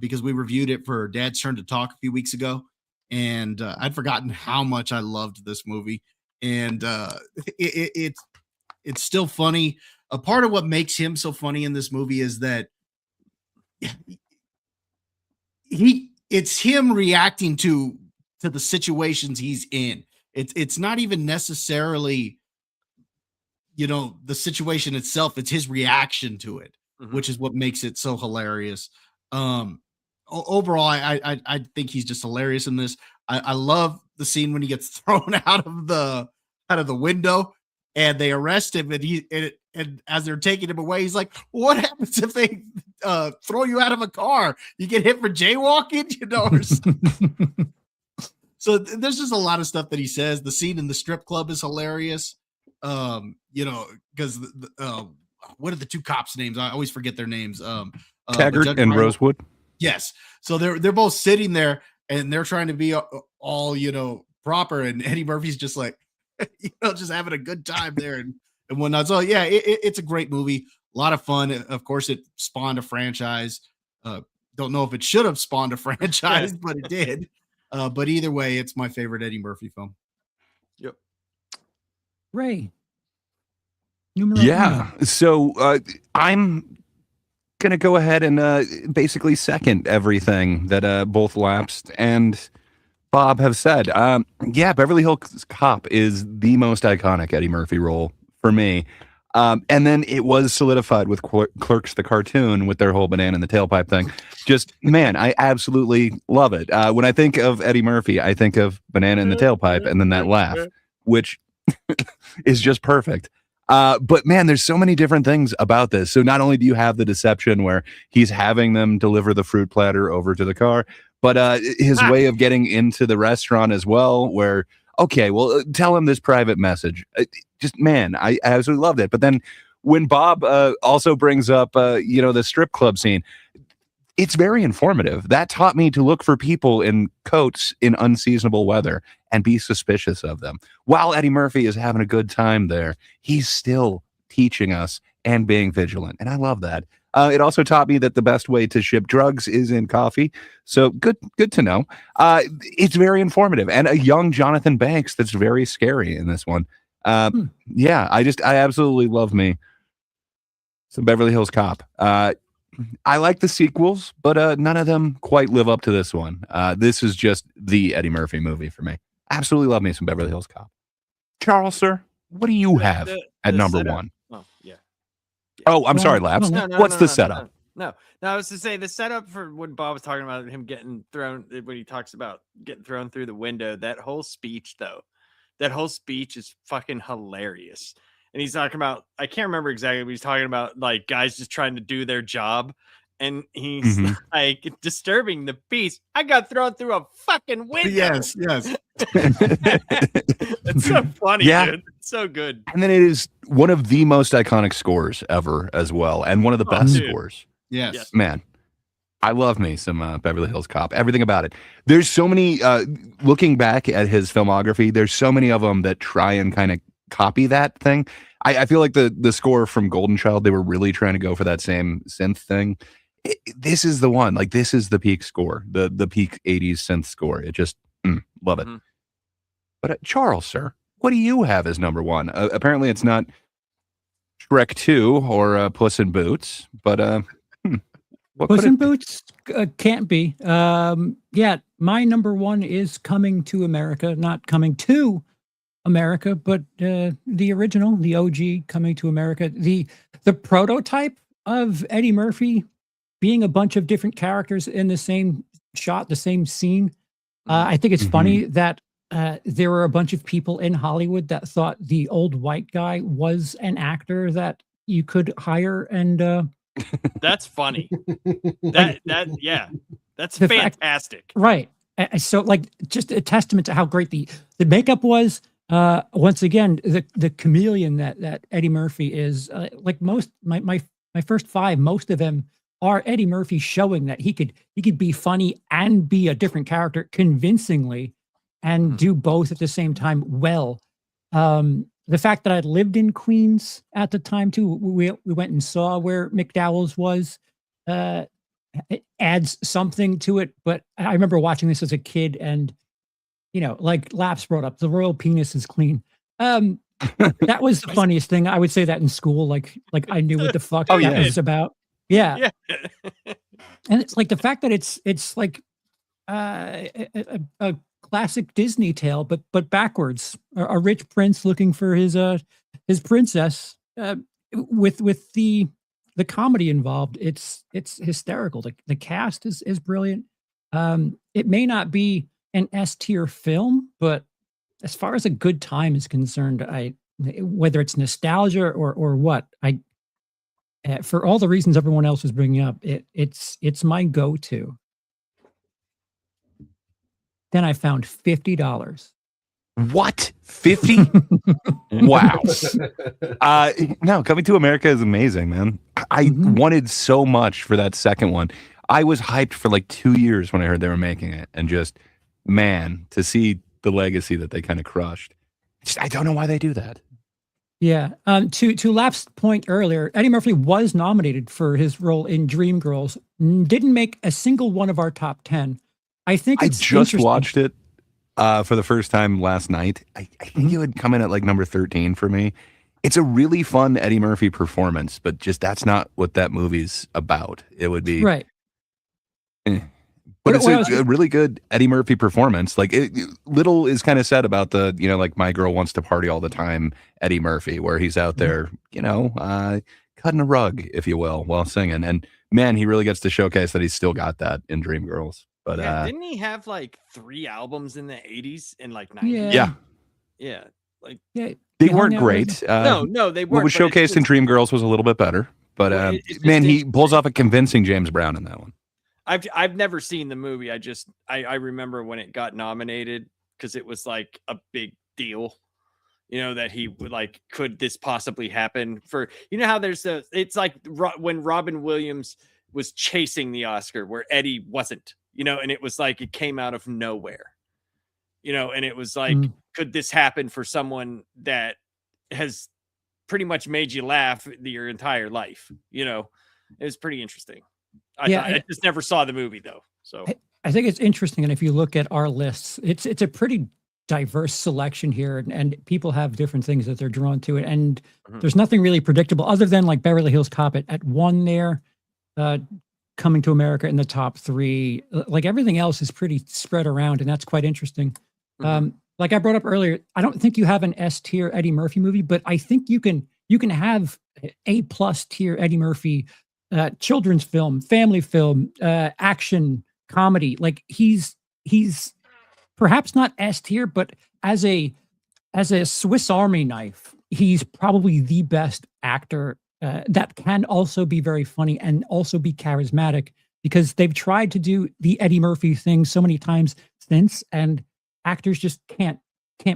because we reviewed it for Dad's Turn to Talk a few weeks ago, and I'd forgotten how much I loved this movie. And it's still funny. A part of what makes him so funny in this movie is that it's him reacting to the situations he's in. It's not even necessarily, the situation itself. It's his reaction to it, which is what makes it so hilarious. Overall, I think he's just hilarious in this. I love the scene when he gets thrown out of the window and they arrest him, and as they're taking him away, he's like, "What happens if they throw you out of a car? You get hit for jaywalking, So there's just a lot of stuff that he says. The scene in the strip club is hilarious. Because what are the two cops' names? I always forget their names. Taggart and Rosewood. Yes. So they're both sitting there and they're trying to be all proper, and Eddie Murphy's just like just having a good time there and whatnot. So yeah, it's a great movie, a lot of fun. Of course, it spawned a franchise. Don't know if it should have spawned a franchise, but it did. But either way, it's my favorite Eddie Murphy film. Yep. Ray. Yeah. So I'm going to go ahead and basically second everything that both Lapsed and Bob have said. Beverly Hills Cop is the most iconic Eddie Murphy role for me. And then it was solidified with Clerks the cartoon with their whole banana in the tailpipe thing. Just, man, I absolutely love it. When I think of Eddie Murphy, I think of banana in the tailpipe and then that laugh, which is just perfect. But man, there's so many different things about this. So not only do you have the deception where he's having them deliver the fruit platter over to the car, but his way of getting into the restaurant as well, where, okay, well, tell him this private message. Just, man, I absolutely loved it. But then when Bob also brings up, the strip club scene, it's very informative. That taught me to look for people in coats in unseasonable weather and be suspicious of them. While Eddie Murphy is having a good time there, he's still teaching us and being vigilant. And I love that. It also taught me that the best way to ship drugs is in coffee. So good to know. It's very informative, and a young Jonathan Banks that's very scary in this one. Yeah, I absolutely love me some Beverly Hills Cop. I like the sequels, but none of them quite live up to this one. This is just the Eddie Murphy movie for me. Absolutely love me some Beverly Hills Cop. Charles, sir, what do you have at number one? Oh, yeah. Oh, I'm sorry, Labs. What's the setup? No, I was to say the setup for when Bob was talking about him getting thrown, when he talks about getting thrown through the window, that whole speech, though, is fucking hilarious. And he's talking about, I can't remember exactly, but he's talking about like guys just trying to do their job. And he's like, disturbing the peace. I got thrown through a fucking window. Yes. It's so funny, dude. It's so good. And then it is one of the most iconic scores ever as well. And one of the best scores. Yes. Man, I love me some Beverly Hills Cop. Everything about it. There's so many, looking back at his filmography, there's so many of them that try and kind of copy that thing. I feel like the score from Golden Child, they were really trying to go for that same synth thing. This is the one. Like, this is the peak score, the peak 80s synth score. It just, love it. But Charles, sir, what do you have as number one? Apparently it's not Shrek 2 or Puss in Boots, but Puss in Boots can't be. My number one is Coming to America, not Coming to America, but the original, the OG Coming to America, the prototype of Eddie Murphy being a bunch of different characters in the same shot, the same scene. I think it's funny that there were a bunch of people in Hollywood that thought the old white guy was an actor that you could hire, and that's funny. That's fantastic. Right. So, like, just a testament to how great the makeup was. Once again, the chameleon that Eddie Murphy is, like most my first five, most of them are Eddie Murphy showing that he could be funny and be a different character convincingly and do both at the same time well. The fact that I lived in Queens at the time too, we went and saw where McDowell's was. It adds something to it, but I remember watching this as a kid, and like Laps brought up, the royal penis is clean. That was the funniest thing. I would say that in school, like I knew what the fuck that was about. Yeah. And it's like the fact that it's like a classic Disney tale, but backwards. A rich prince looking for his princess, with the comedy involved. It's hysterical. The cast is brilliant. It may not be an S tier film, but as far as a good time is concerned, whether it's nostalgia or what, for all the reasons everyone else was bringing up, it's my go-to. Then I found $50. What? 50? Wow. No, Coming to America is amazing, man. I wanted so much for that second one. I was hyped for like 2 years when I heard they were making it, and just, man, to see the legacy that they kind of crushed. I don't know why they do that. Yeah. To Lap's point earlier, Eddie Murphy was nominated for his role in Dreamgirls. Didn't make a single one of our top 10. I think it's just watched it for the first time last night. I think it would come in at like number 13 for me. It's a really fun Eddie Murphy performance, but just that's not what that movie's about. It would be right. But it's a really good Eddie Murphy performance. Like, little is kind of said about the, like My Girl Wants to Party All the Time, Eddie Murphy, where he's out there, cutting a rug, if you will, while singing. And man, he really gets to showcase that he's still got that in Dreamgirls. But didn't he have like 3 albums in the 80s and like 90s? Yeah. Like, they weren't great. No, they weren't. What was showcased in Dreamgirls was a little bit better. But man, he pulls off a convincing James Brown in that one. I've never seen the movie. I remember when it got nominated, because it was like a big deal, that he would like, could this possibly happen for, how it's like when Robin Williams was chasing the Oscar where Eddie wasn't, and it was like, it came out of nowhere, and it was like, could this happen for someone that has pretty much made you laugh your entire life? It was pretty interesting. I just never saw the movie though. So I think it's interesting. And if you look at our lists, it's a pretty diverse selection here, and people have different things that they're drawn to it. And there's nothing really predictable other than like Beverly Hills Cop at 1 there, Coming to America in the top 3. Like everything else is pretty spread around, and that's quite interesting. Like I brought up earlier, I don't think you have an S tier Eddie Murphy movie, but I think you can have A+ tier Eddie Murphy children's film, family film, action comedy. Like he's perhaps not S tier, but as a Swiss Army knife, he's probably the best actor that can also be very funny and also be charismatic, because they've tried to do the Eddie Murphy thing so many times since, and actors just can't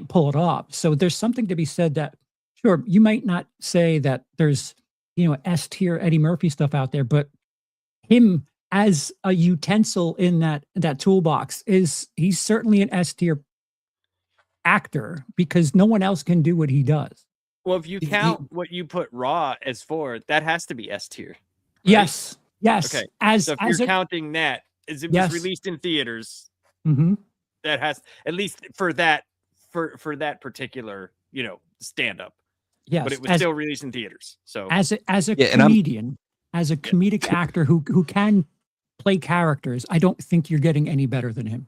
pull it off. So there's something to be said that, sure, you might not say that there's S tier Eddie Murphy stuff out there, but him as a utensil in that toolbox he's certainly an S tier actor, because no one else can do what he does. Well, if you count what you put Raw as 4, that has to be S tier. Right? Yes. Okay. So if you're counting that, as it was released in theaters, that has, at least for that particular stand up. Yes, but it was still released in theaters. So as a comedian, as a comedic actor who can play characters, I don't think you're getting any better than him.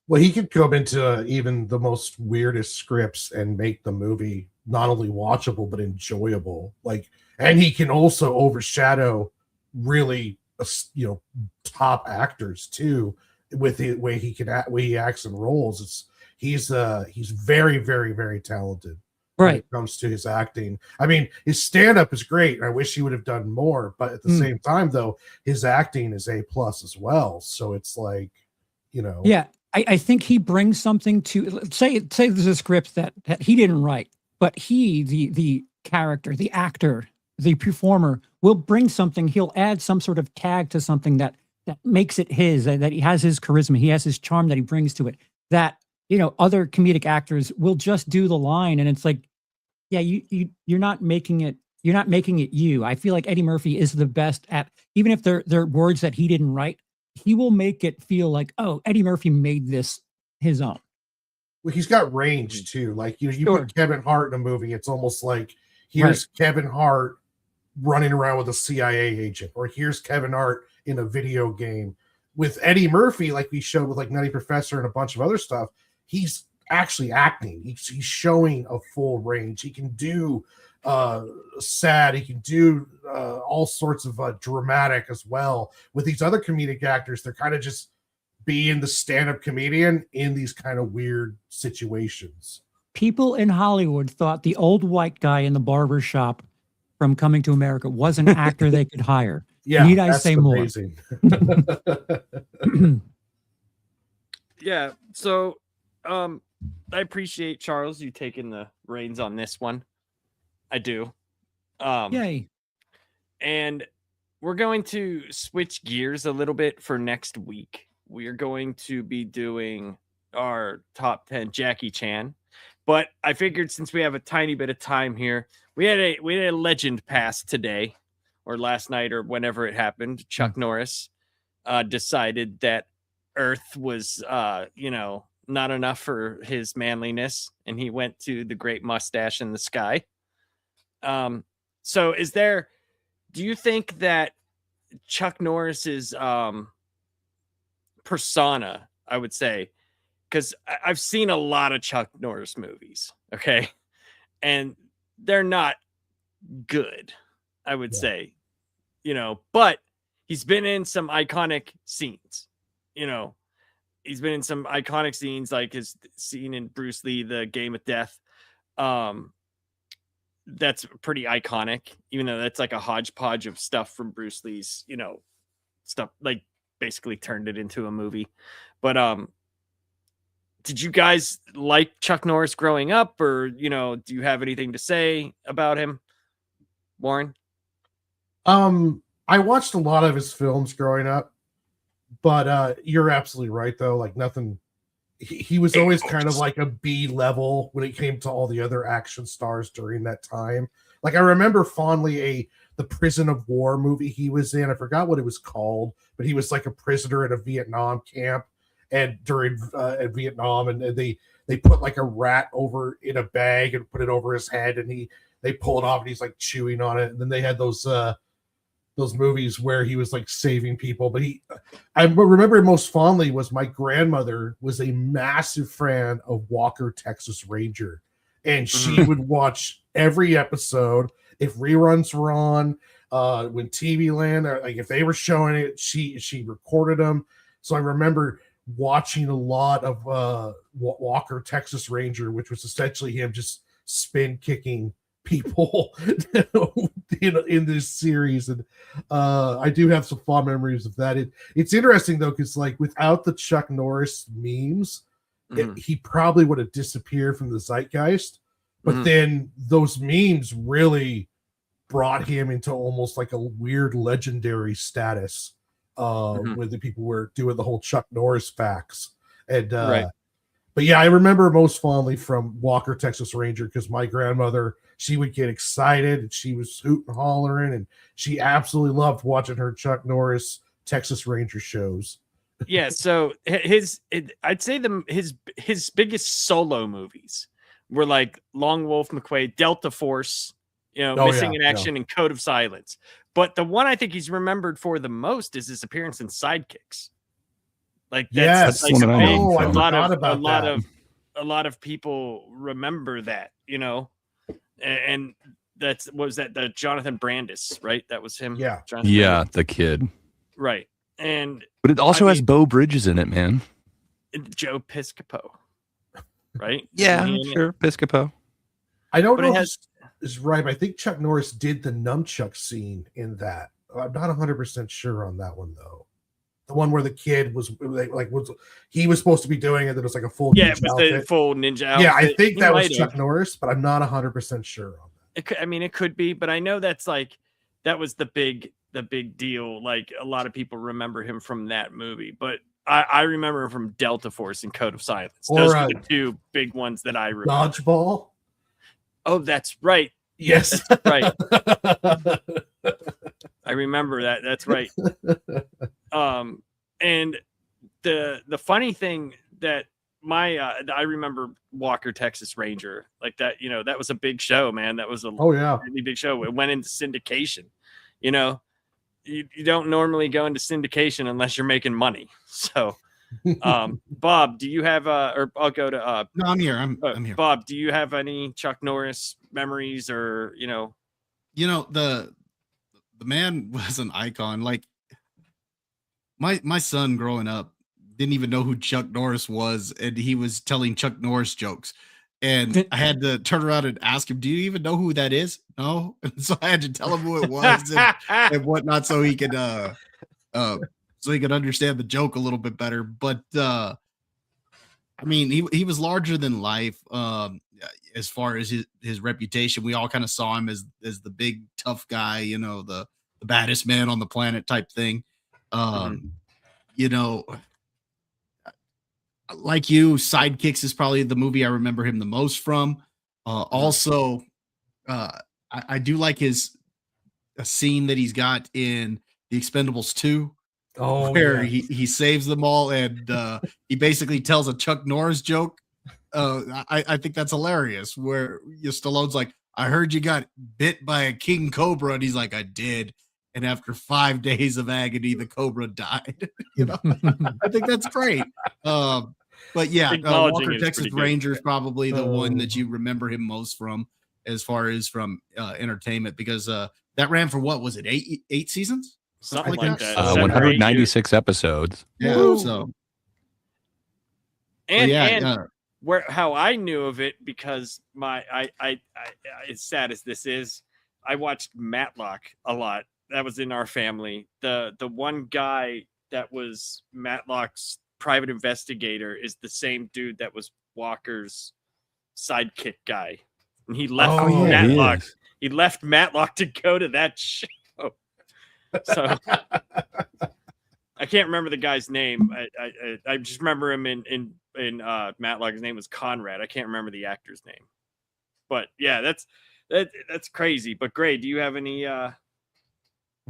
Well, he could come into even the most weirdest scripts and make the movie not only watchable but enjoyable. Like, and he can also overshadow really top actors too with the way he acts in roles. He's very, very, very talented. Right. When it comes to his acting. I mean, his stand-up is great. I wish he would have done more, but at the same time, though, his acting is A+ as well. So it's like, Yeah, I think he brings something to, say there's a script that he didn't write, but he, the character, the actor, the performer, will bring something. He'll add some sort of tag to something that makes it his, that he has his charisma, he has his charm that he brings to it, that, other comedic actors will just do the line, and it's like, Yeah, you're not making it. You're not making it you. I feel like Eddie Murphy is the best at, even if they're words that he didn't write, he will make it feel like, oh, Eddie Murphy made this his own. Well, he's got range too. Like you Sure. put Kevin Hart in a movie, it's almost like here's Kevin Hart running around with a CIA agent, or here's Kevin Hart in a video game. With Eddie Murphy, like we showed with like Nutty Professor and a bunch of other stuff, he's actually acting. He's showing a full range. He can do sad. He can do all sorts of dramatic as well. With these other comedic actors, they're kind of just being the stand-up comedian in these kind of weird situations. People in Hollywood thought the old white guy in the barber shop from Coming to America was an actor they could hire. Yeah, need I say amazing. more? Yeah. So, I appreciate, Charles, you taking the reins on this one. I do. Yay. And we're going to switch gears a little bit for next week. We are going to be doing our top 10 Jackie Chan. But I figured since we have a tiny bit of time here, we had a legend pass today or last night or whenever it happened. Chuck Norris decided that Earth was, not enough for his manliness, and he went to the great mustache in the sky. So do you think that Chuck Norris's persona, I would say, because I've seen a lot of Chuck Norris movies, okay, and they're not good, I would say, but he's been in some iconic scenes, he's been in some iconic scenes, like his scene in Bruce Lee, The Game of Death. That's pretty iconic, even though that's like a hodgepodge of stuff from Bruce Lee's, stuff, like basically turned it into a movie. But did you guys like Chuck Norris growing up, or do you have anything to say about him, Warren? I watched a lot of his films growing up, but you're absolutely right though. Like nothing. He was always kind of like a B level when it came to all the other action stars during that time. Like I remember fondly the Prison of War movie he was in. I forgot what it was called, but he was like a prisoner at a Vietnam camp, and during at Vietnam, and they put like a rat over in a bag and put it over his head, and they pull it off and he's like chewing on it. And then they had those movies where he was like saving people. But I remember most fondly was my grandmother was a massive fan of Walker, Texas Ranger. And she would watch every episode. If reruns were on, when TV Land, or like if they were showing it, she recorded them. So I remember watching a lot of Walker, Texas Ranger, which was essentially him just spin kicking people in this series. And I do have some fond memories of that. It's interesting though, because like without the Chuck Norris memes, he probably would have disappeared from the zeitgeist. But then those memes really brought him into almost like a weird legendary status where the people were doing the whole Chuck Norris facts. And but yeah, I remember most fondly from Walker, Texas Ranger, because my grandmother, she would get excited and she was hooting and hollering, and she absolutely loved watching her Chuck Norris Texas Ranger shows. Yeah, so I'd say his biggest solo movies were like Long Wolf McQuade, Delta Force, Missing in Action, and Code of Silence. But the one I think he's remembered for the most is his appearance in Sidekicks. Like that's like a lot of people remember that, and what was that, the Jonathan Brandis, right? That was him. Yeah. Brandis. The kid. Right. But it also has Beau Bridges in it, man. Joe Piscopo. Right? Yeah, sure. Piscopo. I don't know if this is right, but I think Chuck Norris did the nunchuck scene in that. I'm not 100% sure on that one though. The one where the kid was he was supposed to be doing it, that it was like a full ninja it was outfit. The full ninja outfit. Yeah, I think that was Chuck Norris, but I'm not 100% sure on that. It could be, but I know that was the big deal. Like a lot of people remember him from that movie, but I remember him from Delta Force and Code of Silence. Those are the two big ones that I remember. Dodgeball. Oh, that's right. Yes. That's right. I remember that. That's right. And the funny thing that I remember Walker, Texas Ranger, like that, that was a big show, man. That was a really big show. It went into syndication. You don't normally go into syndication unless you're making money. So, Bob, do you have or I'll go to No, I'm here. I'm here. Bob, do you have any Chuck Norris memories or the man was an icon. Like my son growing up didn't even know who Chuck Norris was, and he was telling Chuck Norris jokes. And I had to turn around and ask him, "Do you even know who that is?" No. And so I had to tell him who it was and whatnot, so he could understand the joke a little bit better. But I mean, he was larger than life. As far as his reputation, we all kind of saw him as the big tough guy, the baddest man on the planet type thing. Like you, Sidekicks is probably the movie I remember him the most from. Also, I do like a scene that he's got in The Expendables 2, where he saves them all, and he basically tells a Chuck Norris joke. I think that's hilarious, where Stallone's like, "I heard you got bit by a king cobra," and he's like, "I did. And after 5 days of agony, the cobra died." I think that's great. But yeah, Walker Texas Ranger is probably the one that you remember him most from, as far as from entertainment, because that ran for what was it, eight seasons? Something like that. 196 episodes. Yeah. Woo. So and how I knew of it, because I as sad as this is, I watched Matlock a lot. That was in our family. The one guy that was Matlock's private investigator is the same dude that was Walker's sidekick guy, and he left Matlock. He left Matlock to go to that show. So I can't remember the guy's name. I just remember him in Matlock. His name was Conrad. I can't remember the actor's name. But yeah, that's crazy. But Gray, do you have any?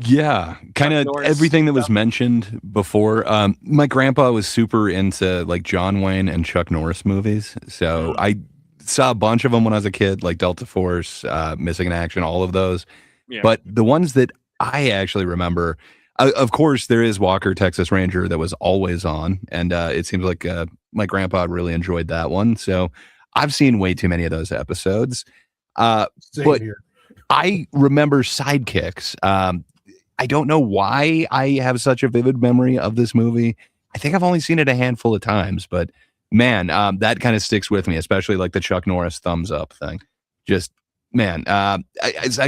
Yeah, kind of everything that was mentioned before. My grandpa was super into like John Wayne and Chuck Norris movies, so I saw a bunch of them when I was a kid, like Delta Force, Missing in Action, all of those. Yeah. But the ones that I actually remember, of course, there is Walker Texas Ranger that was always on, and it seems like my grandpa really enjoyed that one. So I've seen way too many of those episodes. But Here. I remember Sidekicks. I don't know why I have such a vivid memory of this movie. I think I've only seen it a handful of times, but man, that kind of sticks with me, especially like the Chuck Norris thumbs up thing. Just, man, I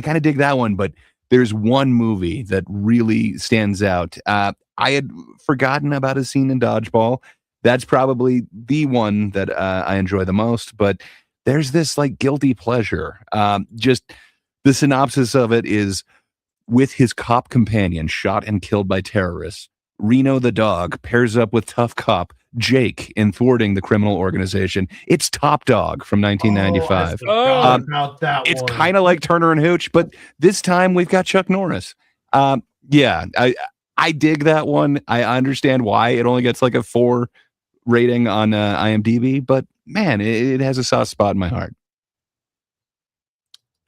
kind of dig that one, but there's one movie that really stands out. I had forgotten about a scene in Dodgeball. That's probably the one that I enjoy the most, but there's this like guilty pleasure. Just the synopsis of it is: with his cop companion shot and killed by terrorists, Reno the dog pairs up with tough cop Jake in thwarting the criminal organization. It's Top Dog from 1995. About that it's one. kind of like Turner and Hooch, but this time we've got Chuck Norris. Yeah, I dig that one. I understand why it only gets like a 4 rating on IMDb, but man, it has a soft spot in my heart.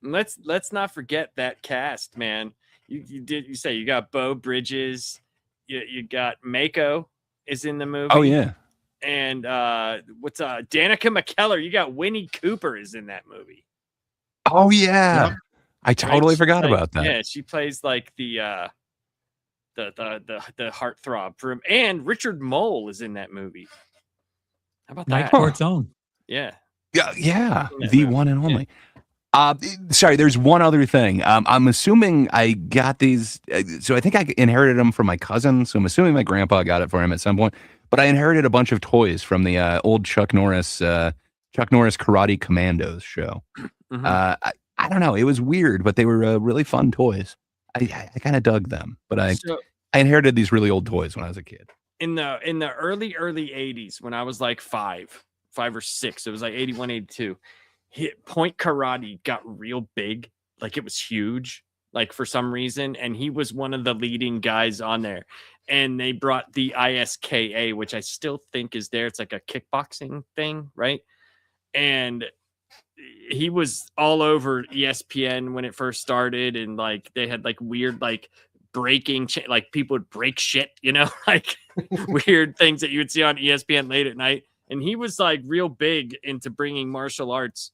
Let's not forget that cast, man. You say you got Beau Bridges, you got Mako is in the movie. Oh yeah, and what's Danica McKellar? You got Winnie Cooper is in that movie. Oh yeah, yep. I totally forgot about that. Yeah, she plays like the heartthrob for him, and Richard Mole is in that movie. How about Night that? Court's Own. Yeah, the one and only. Sorry, there's one other thing. I'm assuming I got these. So I think I inherited them from my cousin. So I'm assuming my grandpa got it for him at some point. But I inherited a bunch of toys from the old Chuck Norris Karate Commandos show. Mm-hmm. I don't know. It was weird, but they were really fun toys. I kind of dug them. But I inherited these really old toys when I was a kid. In the early 80s, when I was like five or six, it was like 81, 82. Point Karate got real big, like it was huge, like for some reason, and he was one of the leading guys on there. And they brought the ISKA, which I still think is there. It's like a kickboxing thing, right? And he was all over ESPN when it first started, and like they had like weird like breaking like people would break shit, like weird things that you would see on ESPN late at night. And he was like real big into bringing martial arts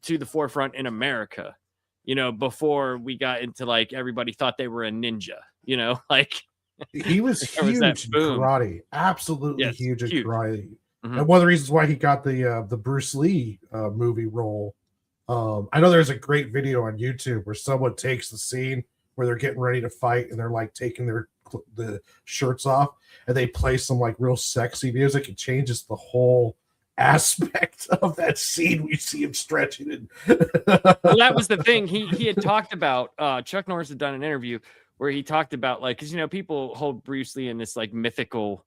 to the forefront in America, before we got into like everybody thought they were a ninja, like he was huge in karate, absolutely huge in karate. Mm-hmm. And one of the reasons why he got the Bruce Lee movie role, I know there's a great video on YouTube where someone takes the scene where they're getting ready to fight and they're like taking the shirts off, and they play some like real sexy music. It changes the whole aspect of that scene. We see him stretching and well, that was the thing he had talked about. Chuck Norris had done an interview where he talked about like, because people hold Bruce Lee in this like mythical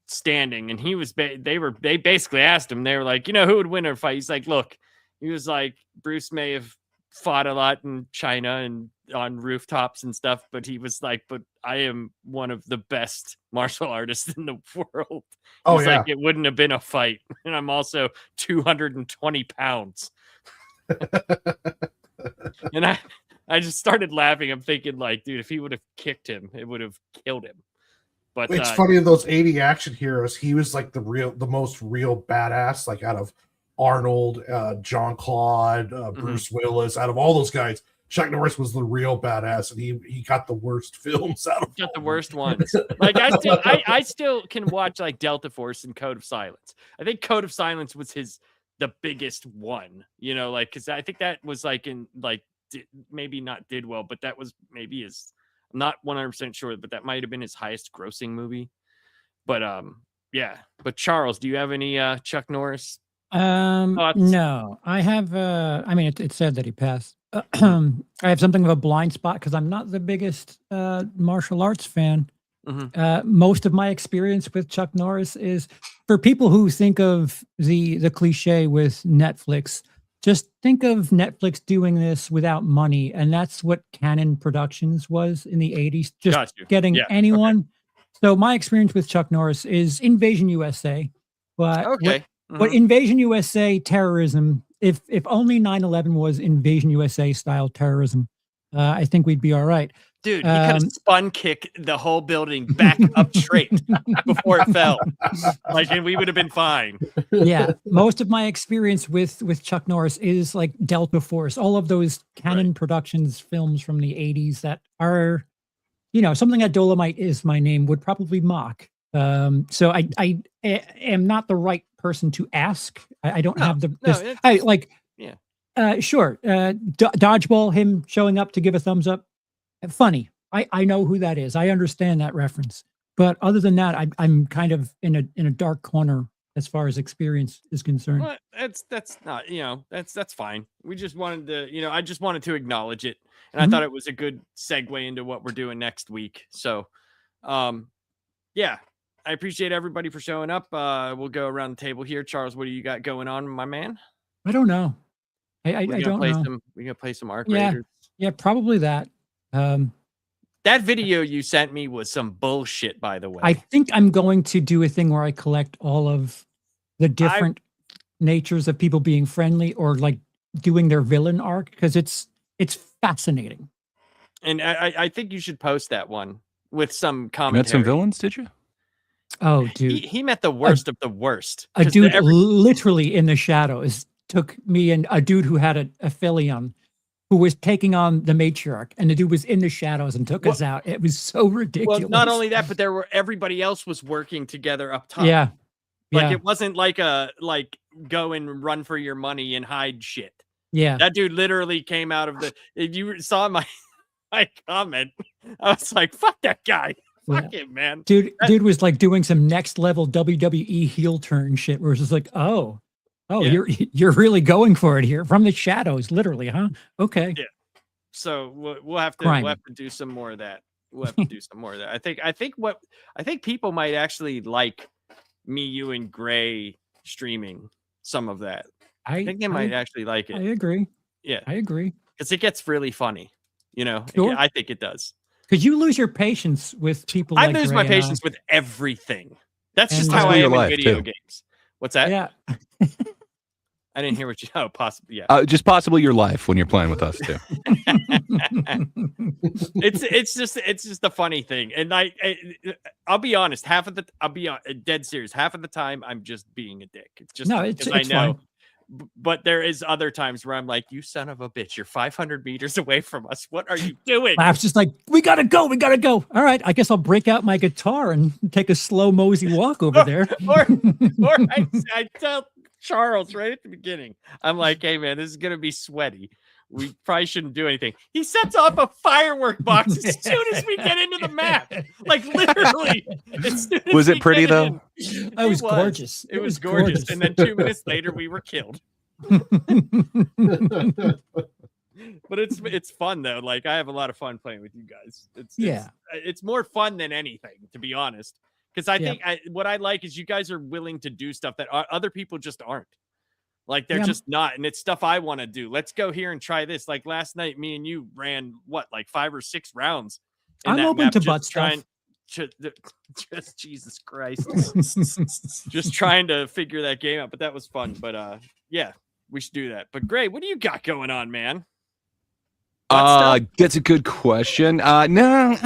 standing, and he was they basically asked him, they were like, who would win a fight? He's like, look, he was like, Bruce may have fought a lot in China and on rooftops and stuff, but he was like, but I am one of the best martial artists in the world. He's like, it wouldn't have been a fight, and I'm also 220 pounds. And I just started laughing. I'm thinking like, dude, if he would have kicked him, it would have killed him. But it's funny, in those 80 action heroes, he was like the most real badass, like out of Arnold, John Claude, Bruce Willis, out of all those guys, Chuck Norris was the real badass, and he got the worst films out of got the worst ones. Like I still can watch like Delta Force and Code of Silence. I think Code of Silence was the biggest one, like, because I think that was like in like maybe not did well, but that was maybe his, I'm not 100% sure, but that might have been his highest grossing movie. But yeah. But Charles, do you have any Chuck Norris thoughts? No, I have I mean it said that he passed. I have something of a blind spot because I'm not the biggest martial arts fan. Most of my experience with Chuck Norris is for people who think of the cliche with Netflix. Just think of Netflix doing this without money, and that's what Canon Productions was in the 80s. Just getting anyone. Okay. So my experience with Chuck Norris is Invasion USA, but what Invasion USA terrorism, if only 9/11 was Invasion USA style terrorism, I think we'd be all right. Dude, he could have spun kick the whole building back up straight before it fell. Like, and we would have been fine. Yeah. Most of my experience with Chuck Norris is like Delta Force, all of those Canon Productions films from the 80s that are, something that Dolomite Is My Name would probably mock. So I am not the right person to ask. I don't have sure. Dodgeball, him showing up to give a thumbs up. Funny. I know who that is. I understand that reference. But other than that, I'm kind of in a dark corner as far as experience is concerned. Well, that's not, that's fine. We just wanted to, I just wanted to acknowledge it. And I thought it was a good segue into what we're doing next week. So, yeah, I appreciate everybody for showing up. We'll go around the table here. Charles, what do you got going on, my man? I don't know. I don't know. We're going to play some Arc Raiders. Yeah, probably that. That video you sent me was some bullshit, by the way. I think I'm going to do a thing where I collect all of the different natures of people being friendly or like doing their villain arc, because it's fascinating. And I think you should post that one with some commentary. You met some villains, did you? Oh, dude. He met the worst of the worst. A dude literally in the shadows took me and a dude who had a Philion who was taking on the matriarch, and the dude was in the shadows and took us out. It was so ridiculous. Well, not only that, but everybody else was working together up top. Yeah. Like it wasn't like go and run for your money and hide shit. Yeah. That dude literally came out of if you saw my comment, I was like, fuck that guy. Fuck him, man. Dude was like doing some next level WWE heel turn shit where it's just like, oh, you're really going for it here from the shadows, literally, huh? Okay. Yeah. So we'll have to do some more of that. We'll have to do some more of that. I think people might actually like me, you, and Gray streaming some of that. I think they might actually like I it. agree. Yeah, I agree. because it gets really funny. You know, Sure. I think it does. Because you lose your patience with people. I like lose Gray my and patience with everything. That's just And, how I your am in life, video too. games. What's that? Yeah. I didn't hear what you. Oh, possibly. Yeah. Just possibly your life when you're playing with us too. It's just a funny thing, and I'll be honest. I'll be dead serious. Half of the time, I'm just being a dick. It's just because I know. Fine. But there is other times where I'm like, you son of a bitch, you're 500 meters away from us. What are you doing? Laugh's just like, we gotta go. All right, I guess I'll break out my guitar and take a slow mosey walk over there. or I tell Charles right at the beginning, I'm like, hey man, this is gonna be sweaty. We probably shouldn't do anything. He sets off a firework box as soon as we get into the map. Like literally. Was it pretty though? It was gorgeous. It was gorgeous. And then 2 minutes later, we were killed. But it's fun though. Like I have a lot of fun playing with you guys. It's more fun than anything, to be honest. Because I think what I like is you guys are willing to do stuff that other people just aren't. Like they're just not, and it's stuff I want to do. Let's go here and try this. Like last night, me and you ran like 5 or 6 rounds. I'm open to butt stuff. Just Jesus Christ, just trying to figure that game out. But that was fun. But yeah, we should do that. But Gray, what do you got going on, man? That's a good question. No,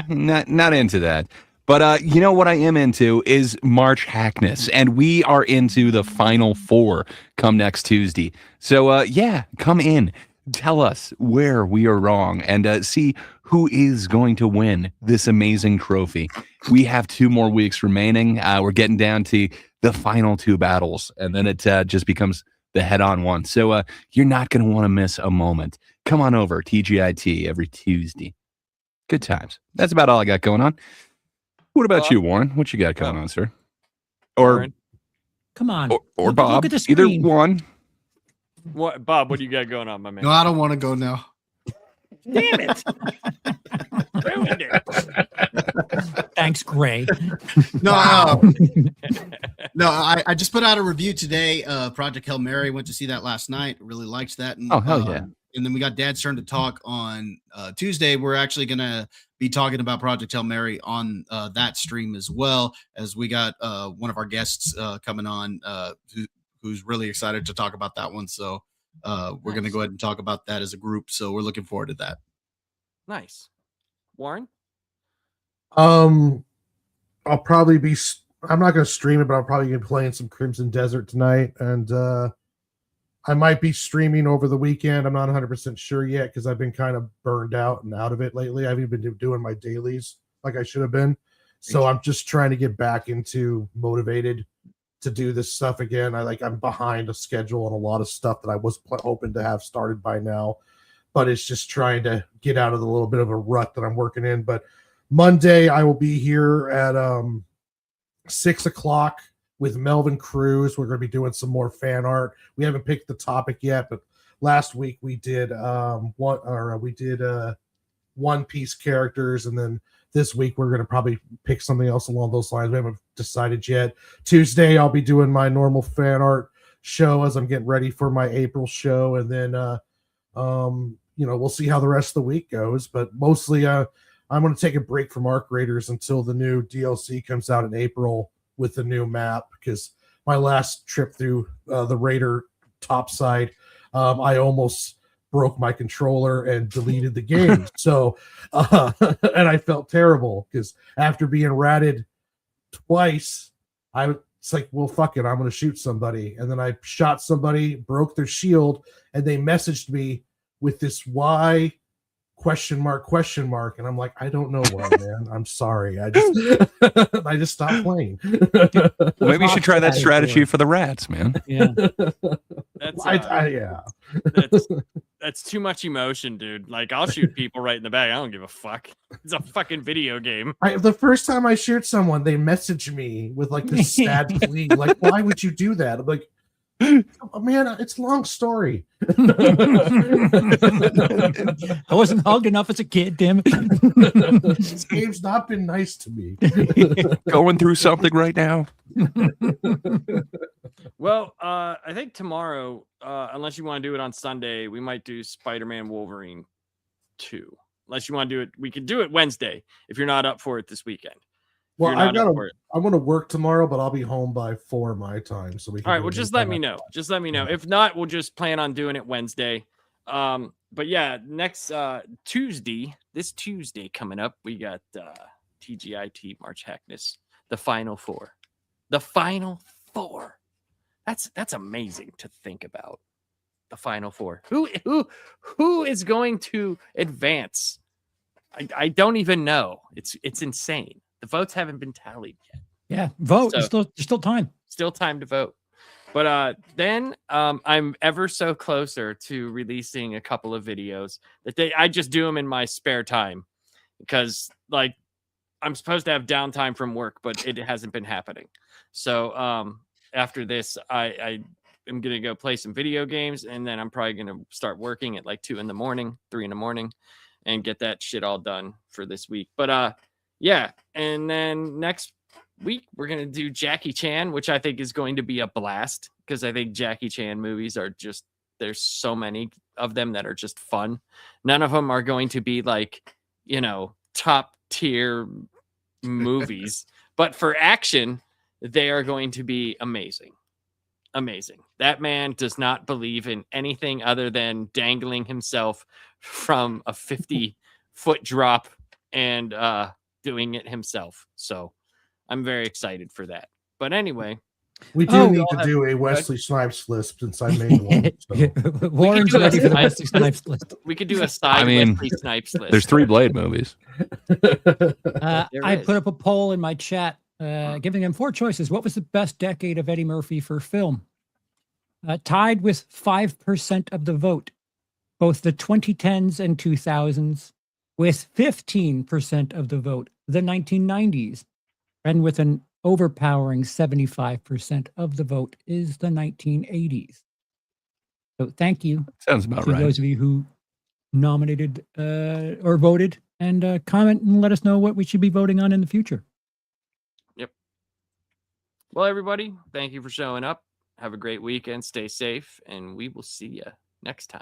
not into that. But you know what I am into is March Hackness, and we are into the Final Four come next Tuesday. So yeah, come in, tell us where we are wrong, and see who is going to win this amazing trophy. We have 2 more weeks remaining. We're getting down to the final 2 battles, and then it just becomes the head-on one. So you're not going to want to miss a moment. Come on over, TGIT, every Tuesday. Good times. That's about all I got going on. What about you, Warren? What you got going on, sir? Or Warren? Come on. Or Look Bob. at the Either screen. one. What, Bob? What do you got going on, my man? No, I don't want to go now. Damn it! Ruined it. Thanks, Gray. No, no. I just put out a review today. Project Hail Mary. Went to see that last night. Really liked that. And, Oh, hell yeah. And then we got Dad's turn to talk on Tuesday. We're actually gonna be talking about Project Hail Mary on that stream as well, as we got one of our guests coming on who's really excited to talk about that one. So we're going to go ahead and talk about that as a group. So we're looking forward to that. Nice. Warren? I'll probably be, I'm not going to stream it, but I'll probably be playing some Crimson Desert tonight. And I might be streaming over the weekend. I'm not 100% sure yet because I've been kind of burned out and out of it lately. I haven't been doing my dailies like I should have been. So I'm just trying to get back into motivated to do this stuff again. I'm behind a schedule on a lot of stuff that I was hoping to have started by now, but it's just trying to get out of the little bit of a rut that I'm working in. But Monday I will be here at 6 o'clock with Melvin Cruz. We're going to be doing some more fan art. We haven't picked the topic yet, but last week we did One Piece characters, and then this week we're going to probably pick something else along those lines. We haven't decided yet. Tuesday I'll be doing my normal fan art show as I'm getting ready for my April show, and then we'll see how the rest of the week goes. But mostly I'm going to take a break from Arc Raiders until the new DLC comes out in April with the new map, because my last trip through the Raider topside, I almost broke my controller and deleted the game. So, and I felt terrible because after being ratted twice, it's like, well, fuck it, I'm going to shoot somebody. And then I shot somebody, broke their shield, and they messaged me with this why ? And I'm like, I don't know why, man. I'm sorry. I just stopped playing. Well, maybe you should try that strategy for the rats, man. Yeah. That's too much emotion, dude. Like, I'll shoot people right in the back. I don't give a fuck. It's a fucking video game. The first time I shoot someone, they message me with like this sad plea, like, why would you do that? I'm like, oh, man, it's a long story. I wasn't hugged enough as a kid, damn it. This game's not been nice to me. Going through something right now. Well, I think tomorrow, unless you want to do it on Sunday, we might do Spider-Man Wolverine 2. Unless you want to do it, we could do it Wednesday if you're not up for it this weekend. Well, I'm going to work tomorrow, but I'll be home by 4 my time, so we can. All right, well, just let me know. Just let me know. If not, we'll just plan on doing it Wednesday. But yeah, next Tuesday, this Tuesday coming up, we got TGIT March Hackness, the Final Four. The Final Four. That's amazing to think about. The Final Four. Who is going to advance? I don't even know. It's insane. The votes haven't been tallied yet. Yeah, vote. So, there's still time. Still time to vote. But then I'm ever so closer to releasing a couple of videos that I just do them in my spare time because like I'm supposed to have downtime from work, but it hasn't been happening. So after this, I am gonna go play some video games, and then I'm probably gonna start working at like 2 in the morning, 3 in the morning, and get that shit all done for this week. But yeah, and then next week we're gonna do Jackie Chan, which I think is going to be a blast because I think Jackie Chan movies are just there's so many of them that are just fun. None of them are going to be like, top tier movies, but for action, they are going to be amazing. Amazing. That man does not believe in anything other than dangling himself from a 50-foot drop and doing it himself. So I'm very excited for that. But anyway, we do need to do a Wesley Snipes list since I made one. So. Warren's ready for the Wesley Snipes list. We could do a side Wesley Snipes list. There's 3 Blade movies. I put up a poll in my chat giving them 4 choices. What was the best decade of Eddie Murphy for film? Tied with 5% of the vote, both the 2010s and 2000s, with 15% of the vote, the 1990s, and with an overpowering 75% of the vote is the 1980s. So thank you. Sounds about to right. those of you who nominated or voted, and comment and let us know what we should be voting on in the future. Yep. Well, everybody, thank you for showing up. Have a great weekend. Stay safe, and we will see you next time.